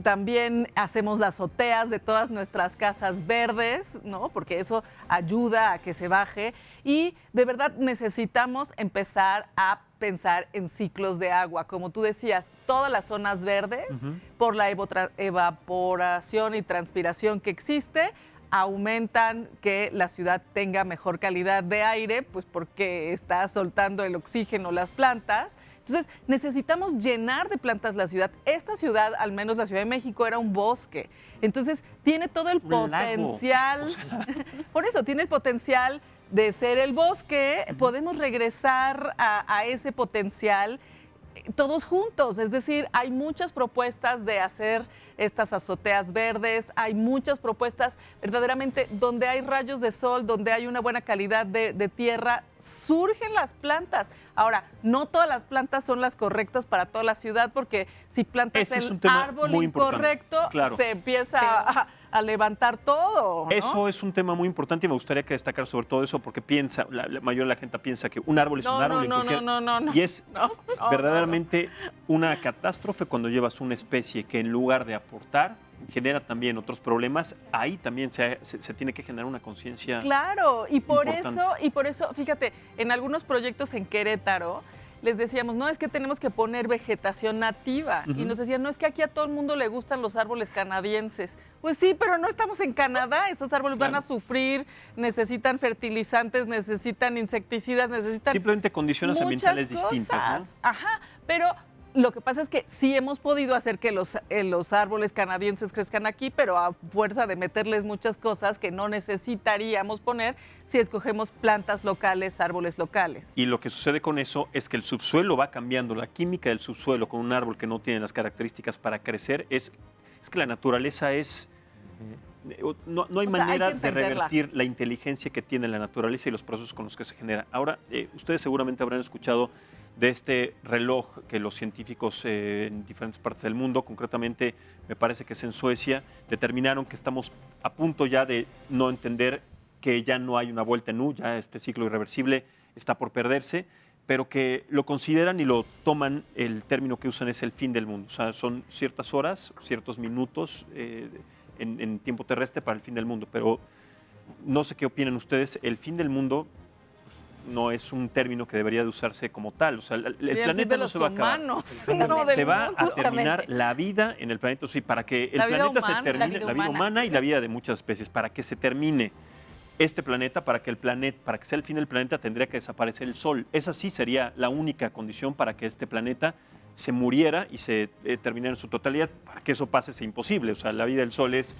también hacemos las azoteas de todas nuestras casas verdes, ¿no? Porque eso ayuda a que se baje. Y de verdad necesitamos empezar a pensar en ciclos de agua. Como tú decías, todas las zonas verdes, por la evaporación y transpiración que existe, aumentan que la ciudad tenga mejor calidad de aire, pues porque está soltando el oxígeno las plantas. Entonces, necesitamos llenar de plantas la ciudad. Esta ciudad, al menos la Ciudad de México, era un bosque. Entonces, tiene todo el potencial. O sea. Por eso, tiene el potencial de ser el bosque. Podemos regresar a ese potencial todos juntos. Es decir, hay muchas propuestas de hacer estas azoteas verdes, hay muchas propuestas verdaderamente donde hay rayos de sol, donde hay una buena calidad de tierra, surgen las plantas. Ahora, no todas las plantas son las correctas para toda la ciudad, porque si plantas el árbol incorrecto, claro, se empieza a levantar todo, ¿no? Eso es un tema muy importante y me gustaría que destacar sobre todo eso, porque la mayoría de la gente piensa que un árbol es un árbol. Y es verdaderamente una catástrofe cuando llevas una especie que en lugar de aportar genera también otros problemas. Ahí también se tiene que generar una conciencia. Claro, y por eso, fíjate, en algunos proyectos en Querétaro les decíamos, no, es que tenemos que poner vegetación nativa. Y nos decían, no, es que aquí a todo el mundo le gustan los árboles canadienses. Pues sí, pero no estamos en Canadá. Esos árboles van a sufrir, necesitan fertilizantes, necesitan insecticidas, necesitan simplemente condiciones ambientales distintas, ¿no? Ajá, pero lo que pasa es que sí hemos podido hacer que los árboles canadienses crezcan aquí, pero a fuerza de meterles muchas cosas que no necesitaríamos poner si escogemos plantas locales, árboles locales. Y lo que sucede con eso es que el subsuelo va cambiando. La química del subsuelo con un árbol que no tiene las características para crecer es que la naturaleza es... No hay manera de revertir la inteligencia que tiene la naturaleza y los procesos con los que se genera. Ahora, ustedes seguramente habrán escuchado de este reloj que los científicos en diferentes partes del mundo, concretamente me parece que es en Suecia, determinaron que estamos a punto ya de no entender que ya no hay una vuelta en U, ya este ciclo irreversible está por perderse, pero que lo consideran y lo toman, el término que usan es el fin del mundo. O sea, son ciertas horas, ciertos minutos en tiempo terrestre para el fin del mundo, pero no sé qué opinan ustedes, el fin del mundo no es un término que debería de usarse como tal. O sea, el planeta no se va a acabar. Se va a terminar la vida en el planeta. Sí, para que el planeta se termine, la vida humana y la vida de muchas especies, para que se termine este planeta, para que sea el fin del planeta, tendría que desaparecer el Sol. Esa sí sería la única condición para que este planeta se muriera y se terminara en su totalidad. Para que eso pase es imposible. O sea, la vida del Sol es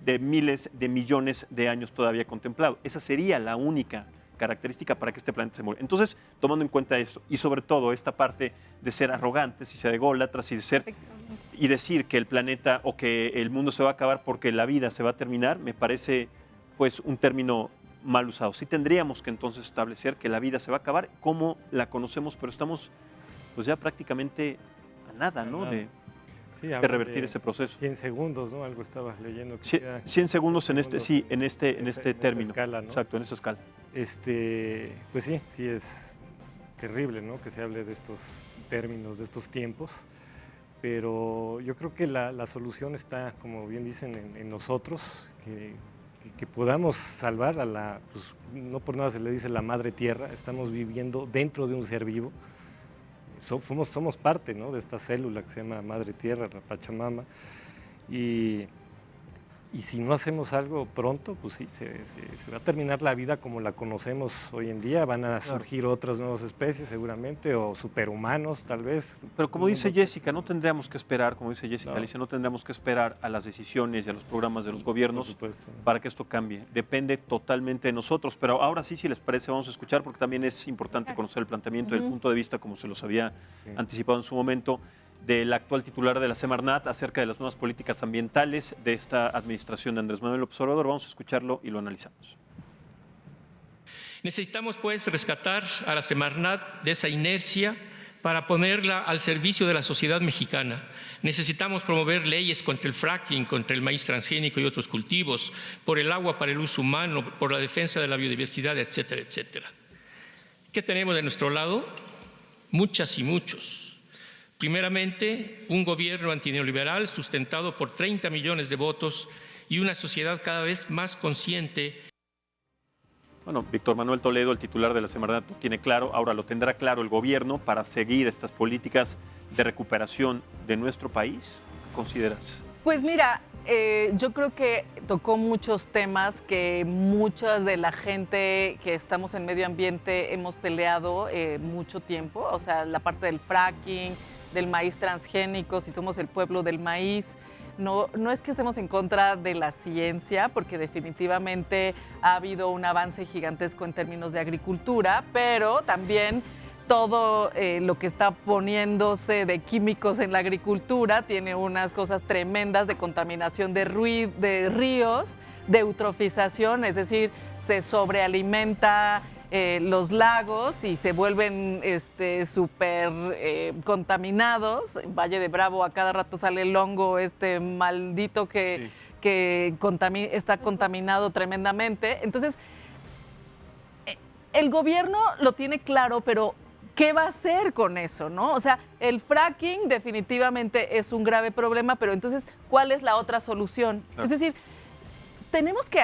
de miles de millones de años todavía contemplado. Esa sería la única característica para que este planeta se muera. Entonces, tomando en cuenta eso y sobre todo esta parte de ser arrogantes y ser ególatras y decir que el planeta o que el mundo se va a acabar porque la vida se va a terminar, me parece pues un término mal usado. Sí tendríamos que entonces establecer que la vida se va a acabar como la conocemos, pero estamos pues ya prácticamente a nada, ¿no? De revertir ese proceso. 100 segundos, ¿no? Algo estabas leyendo. Que 100 segundos en este término. Escala, ¿no? Exacto, en esa escala. Pues sí es terrible, ¿no? Que se hable de estos términos, de estos tiempos, pero yo creo que la solución está, como bien dicen, en nosotros, que podamos salvar pues, no por nada se le dice la madre tierra, estamos viviendo dentro de un ser vivo. Somos parte, ¿no?, de esta célula que se llama Madre Tierra, la Pachamama, y si no hacemos algo pronto, pues sí, se va a terminar la vida como la conocemos hoy en día, van a surgir otras nuevas especies seguramente, o superhumanos tal vez. Pero como dice Jessica, no tendríamos que esperar, como dice Jessica, Alicia, no tendríamos que esperar a las decisiones y a los programas de los gobiernos para que esto cambie. Depende totalmente de nosotros, pero ahora sí, si les parece, vamos a escuchar, porque también es importante conocer el planteamiento y el punto de vista, como se los había anticipado en su momento, del actual titular de la Semarnat acerca de las nuevas políticas ambientales de esta administración de Andrés Manuel López Obrador. Vamos a escucharlo y lo analizamos. Necesitamos, pues, rescatar a la Semarnat de esa inercia para ponerla al servicio de la sociedad mexicana. Necesitamos promover leyes contra el fracking, contra el maíz transgénico y otros cultivos, por el agua para el uso humano, por la defensa de la biodiversidad, etcétera, etcétera. ¿Qué tenemos de nuestro lado? Muchas y muchos. Primeramente, un gobierno antineoliberal sustentado por 30 millones de votos y una sociedad cada vez más consciente. Bueno, Víctor Manuel Toledo, el titular de la Semarnat, lo tiene claro, ahora lo tendrá claro el gobierno para seguir estas políticas de recuperación de nuestro país. ¿Qué consideras? Pues mira, yo creo que tocó muchos temas que muchas de la gente que estamos en medio ambiente hemos peleado mucho tiempo, o sea, la parte del fracking, del maíz transgénico, si somos el pueblo del maíz. No es que estemos en contra de la ciencia, porque definitivamente ha habido un avance gigantesco en términos de agricultura, pero también todo lo que está poniéndose de químicos en la agricultura tiene unas cosas tremendas de contaminación de ríos, de eutrofización, es decir, se sobrealimenta los lagos y se vuelven súper contaminados. En Valle de Bravo a cada rato sale el hongo maldito que está contaminado tremendamente. Entonces, el gobierno lo tiene claro, pero ¿qué va a hacer con eso, no? O sea, el fracking definitivamente es un grave problema, pero entonces, ¿cuál es la otra solución? Claro. Es decir, tenemos que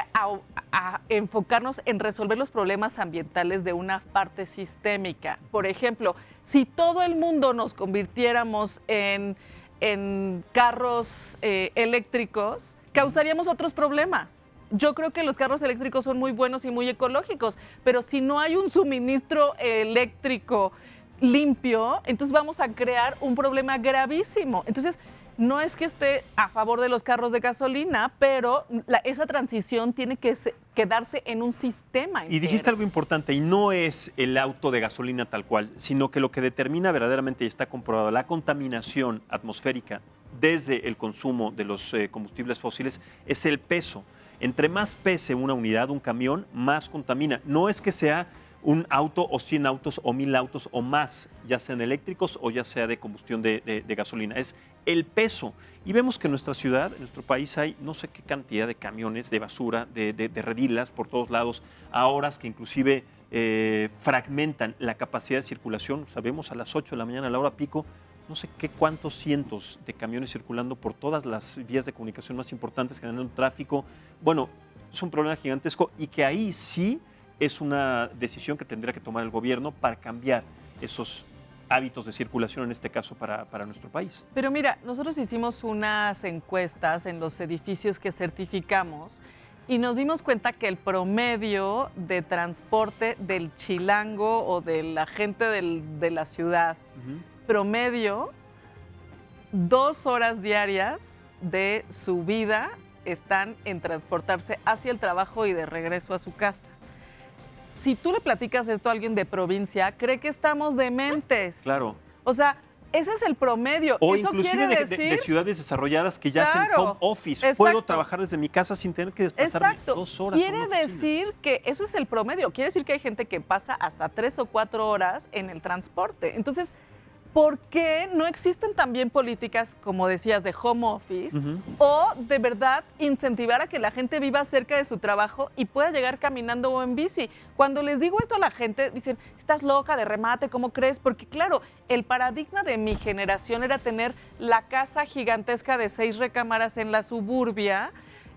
enfocarnos en resolver los problemas ambientales de una parte sistémica. Por ejemplo, si todo el mundo nos convirtiéramos en carros eléctricos, causaríamos otros problemas. Yo creo que los carros eléctricos son muy buenos y muy ecológicos, pero si no hay un suministro eléctrico limpio, entonces vamos a crear un problema gravísimo. Entonces, no es que esté a favor de los carros de gasolina, pero esa transición tiene que quedarse en un sistema entero. Y dijiste algo importante, y no es el auto de gasolina tal cual, sino que lo que determina verdaderamente, y está comprobado, la contaminación atmosférica desde el consumo de los combustibles fósiles es el peso. Entre más pese una unidad, un camión, más contamina. No es que sea un auto o 100 autos o 1000 autos o más, ya sean eléctricos o ya sea de combustión de gasolina. Es el peso. Y vemos que en nuestra ciudad, en nuestro país, hay no sé qué cantidad de camiones de basura, de redilas por todos lados, a horas que inclusive fragmentan la capacidad de circulación. Sabemos a las 8 de la mañana, a la hora pico, no sé qué cuántos cientos de camiones circulando por todas las vías de comunicación más importantes, generando tráfico. Bueno, es un problema gigantesco y que ahí sí es una decisión que tendría que tomar el gobierno para cambiar esos hábitos de circulación, en este caso para nuestro país. Pero mira, nosotros hicimos unas encuestas en los edificios que certificamos y nos dimos cuenta que el promedio de transporte del chilango o de la gente de la ciudad, promedio, 2 horas diarias de su vida están en transportarse hacia el trabajo y de regreso a su casa. Si tú le platicas esto a alguien de provincia, cree que estamos dementes. Claro. O sea, ese es el promedio. O eso inclusive de ciudades desarrolladas que ya hacen home office. Exacto. Puedo trabajar desde mi casa sin tener que desplazarme 2 horas. Quiere decir que eso es el promedio. Quiere decir que hay gente que pasa hasta 3 o 4 horas en el transporte. Entonces, ¿por qué no existen también políticas, como decías, de home office o de verdad incentivar a que la gente viva cerca de su trabajo y pueda llegar caminando o en bici? Cuando les digo esto a la gente, dicen, estás loca de remate, ¿cómo crees? Porque claro, el paradigma de mi generación era tener la casa gigantesca de 6 recámaras en la suburbia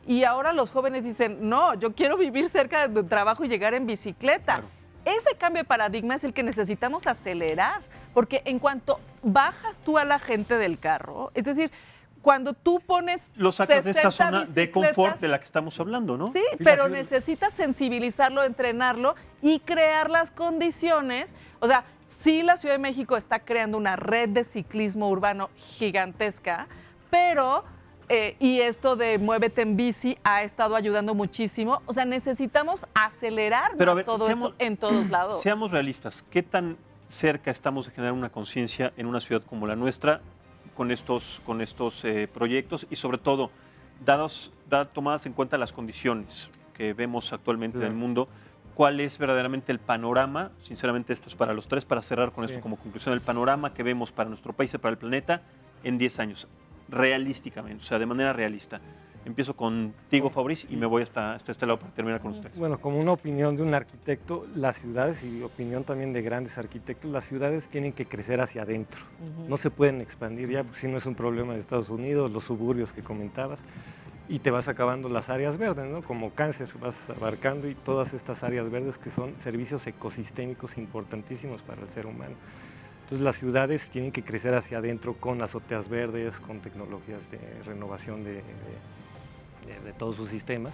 y ahora los jóvenes dicen, no, yo quiero vivir cerca de tu trabajo y llegar en bicicleta. Claro. Ese cambio de paradigma es el que necesitamos acelerar, porque en cuanto bajas tú a la gente del carro, es decir, cuando tú pones lo sacas de esta zona de confort de la que estamos hablando, ¿no? Sí, pero necesitas sensibilizarlo, entrenarlo y crear las condiciones. O sea, sí, la Ciudad de México está creando una red de ciclismo urbano gigantesca, pero y esto de muévete en bici ha estado ayudando muchísimo. O sea, necesitamos acelerar todo eso en todos lados. Seamos realistas. ¿Qué tan cerca estamos de generar una conciencia en una ciudad como la nuestra? con estos proyectos y sobre todo, tomadas en cuenta las condiciones que vemos actualmente en el mundo, ¿cuál es verdaderamente el panorama? Sinceramente, esto es para los tres, para cerrar con esto como conclusión, el panorama que vemos para nuestro país y para el planeta en 10 años, realísticamente, o sea, de manera realista. Empiezo contigo, Fabriz, y me voy hasta este lado para terminar con ustedes. Bueno, como una opinión de un arquitecto, las ciudades, y opinión también de grandes arquitectos, las ciudades tienen que crecer hacia adentro. No se pueden expandir ya, pues, si no es un problema de Estados Unidos, los suburbios que comentabas, y te vas acabando las áreas verdes, ¿no? Como cáncer, vas abarcando y todas estas áreas verdes que son servicios ecosistémicos importantísimos para el ser humano. Entonces las ciudades tienen que crecer hacia adentro con azoteas verdes, con tecnologías de renovación de todos sus sistemas.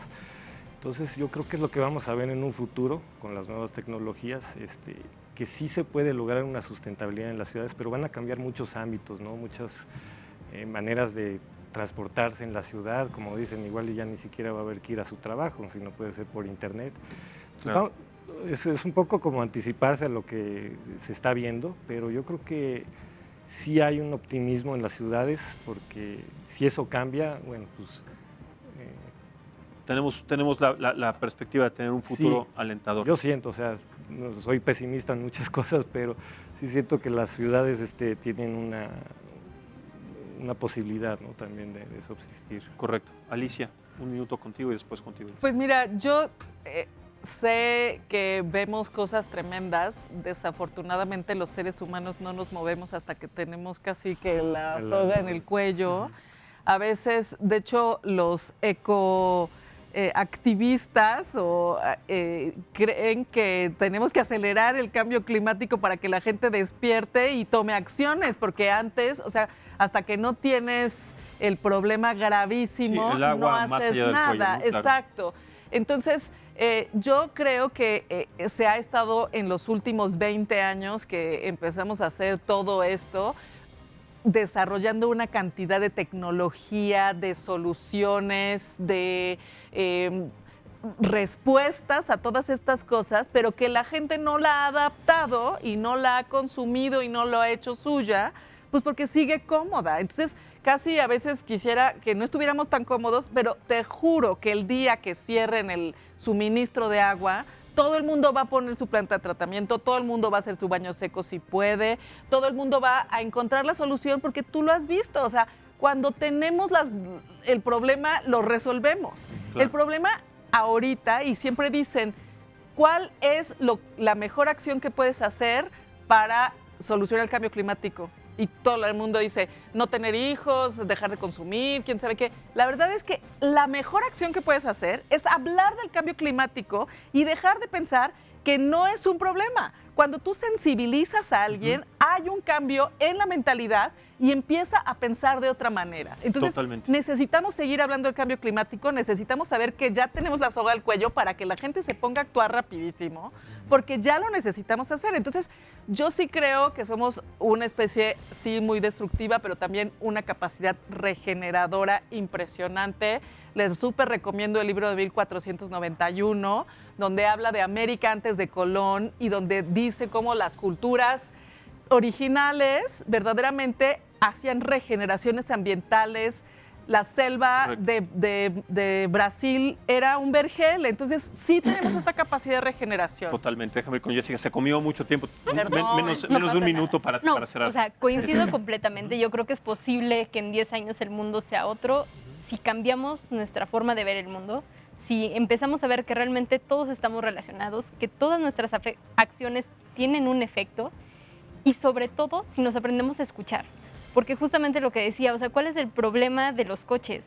Entonces yo creo que es lo que vamos a ver en un futuro con las nuevas tecnologías, que sí se puede lograr una sustentabilidad en las ciudades, pero van a cambiar muchos ámbitos, ¿no? Muchas maneras de transportarse en la ciudad, como dicen, igual ya ni siquiera va a haber que ir a su trabajo, sino puede ser por internet. Entonces, Claro. es un poco como anticiparse a lo que se está viendo, pero yo creo que sí hay un optimismo en las ciudades, porque si eso cambia, bueno, pues Tenemos la perspectiva de tener un futuro sí, alentador. yo siento, o sea, no soy pesimista en muchas cosas, pero sí siento que las ciudades tienen una posibilidad, ¿no? También de subsistir. Correcto. Alicia, un minuto contigo y después contigo. Pues mira, yo sé que vemos cosas tremendas. Desafortunadamente los seres humanos no nos movemos hasta que tenemos casi que la soga en el cuello. A veces, de hecho, los activistas creen que tenemos que acelerar el cambio climático para que la gente despierte y tome acciones, porque antes, o sea, hasta que no tienes el problema gravísimo, Sí, el agua no más haces allá del nada. cuello, ¿no? Claro. Exacto. Entonces, yo creo que se ha estado en los últimos 20 años que empezamos a hacer todo esto, desarrollando una cantidad de tecnología, de soluciones, de respuestas a todas estas cosas, pero que la gente no la ha adaptado y no la ha consumido y no lo ha hecho suya, pues porque sigue cómoda. Entonces, casi a veces quisiera que no estuviéramos tan cómodos, pero te juro que el día que cierren el suministro de agua, todo el mundo va a poner su planta de tratamiento, todo el mundo va a hacer su baño seco si puede, todo el mundo va a encontrar la solución porque tú lo has visto. O sea, cuando tenemos el problema, lo resolvemos. Claro. El problema ahorita, y siempre dicen, ¿cuál es la mejor acción que puedes hacer para solucionar el cambio climático? Y todo el mundo dice, no tener hijos, dejar de consumir, quién sabe qué. La verdad es que la mejor acción que puedes hacer es hablar del cambio climático y dejar de pensar que no es un problema. Cuando tú sensibilizas a alguien, hay un cambio en la mentalidad y empieza a pensar de otra manera. Entonces, Totalmente. necesitamos seguir hablando del cambio climático, necesitamos saber que ya tenemos la soga al cuello para que la gente se ponga a actuar rapidísimo, porque ya lo necesitamos hacer. Entonces, yo sí creo que somos una especie, sí, muy destructiva, pero también una capacidad regeneradora impresionante. Les súper recomiendo el libro de 1491, donde habla de América antes de Colón y donde dice cómo las culturas originales verdaderamente hacían regeneraciones ambientales. La selva de Brasil era un vergel, entonces sí tenemos esta capacidad de regeneración. Totalmente. Déjame ir con Jessica. Se comió mucho tiempo. Perdón, menos no de pasa un minuto nada. para cerrar. O sea, coincido completamente. Yo creo que es posible que en 10 años el mundo sea otro si cambiamos nuestra forma de ver el mundo, si empezamos a ver que realmente todos estamos relacionados, que todas nuestras acciones tienen un efecto y sobre todo si nos aprendemos a escuchar. Porque justamente lo que decía, o sea, ¿cuál es el problema de los coches?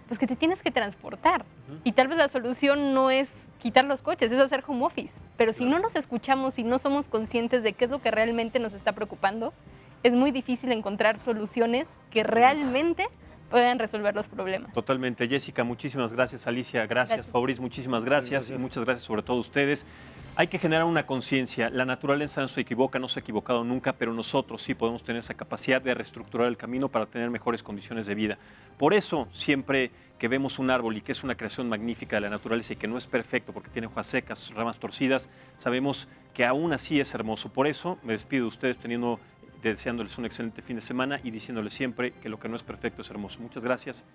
Pues que te tienes que transportar. Y tal vez la solución no es quitar los coches, es hacer home office. Pero si no nos escuchamos y no somos conscientes de qué es lo que realmente nos está preocupando, es muy difícil encontrar soluciones que realmente puedan resolver los problemas. Totalmente. Jessica, muchísimas gracias. Alicia, gracias. Fabriz, muchísimas gracias. Y muchas gracias sobre todo a ustedes. Hay que generar una conciencia. La naturaleza no se equivoca, no se ha equivocado nunca, pero nosotros sí podemos tener esa capacidad de reestructurar el camino para tener mejores condiciones de vida. Por eso, siempre que vemos un árbol y que es una creación magnífica de la naturaleza y que no es perfecto porque tiene hojas secas, ramas torcidas, sabemos que aún así es hermoso. Por eso me despido de ustedes deseándoles un excelente fin de semana y diciéndoles siempre que lo que no es perfecto es hermoso. Muchas gracias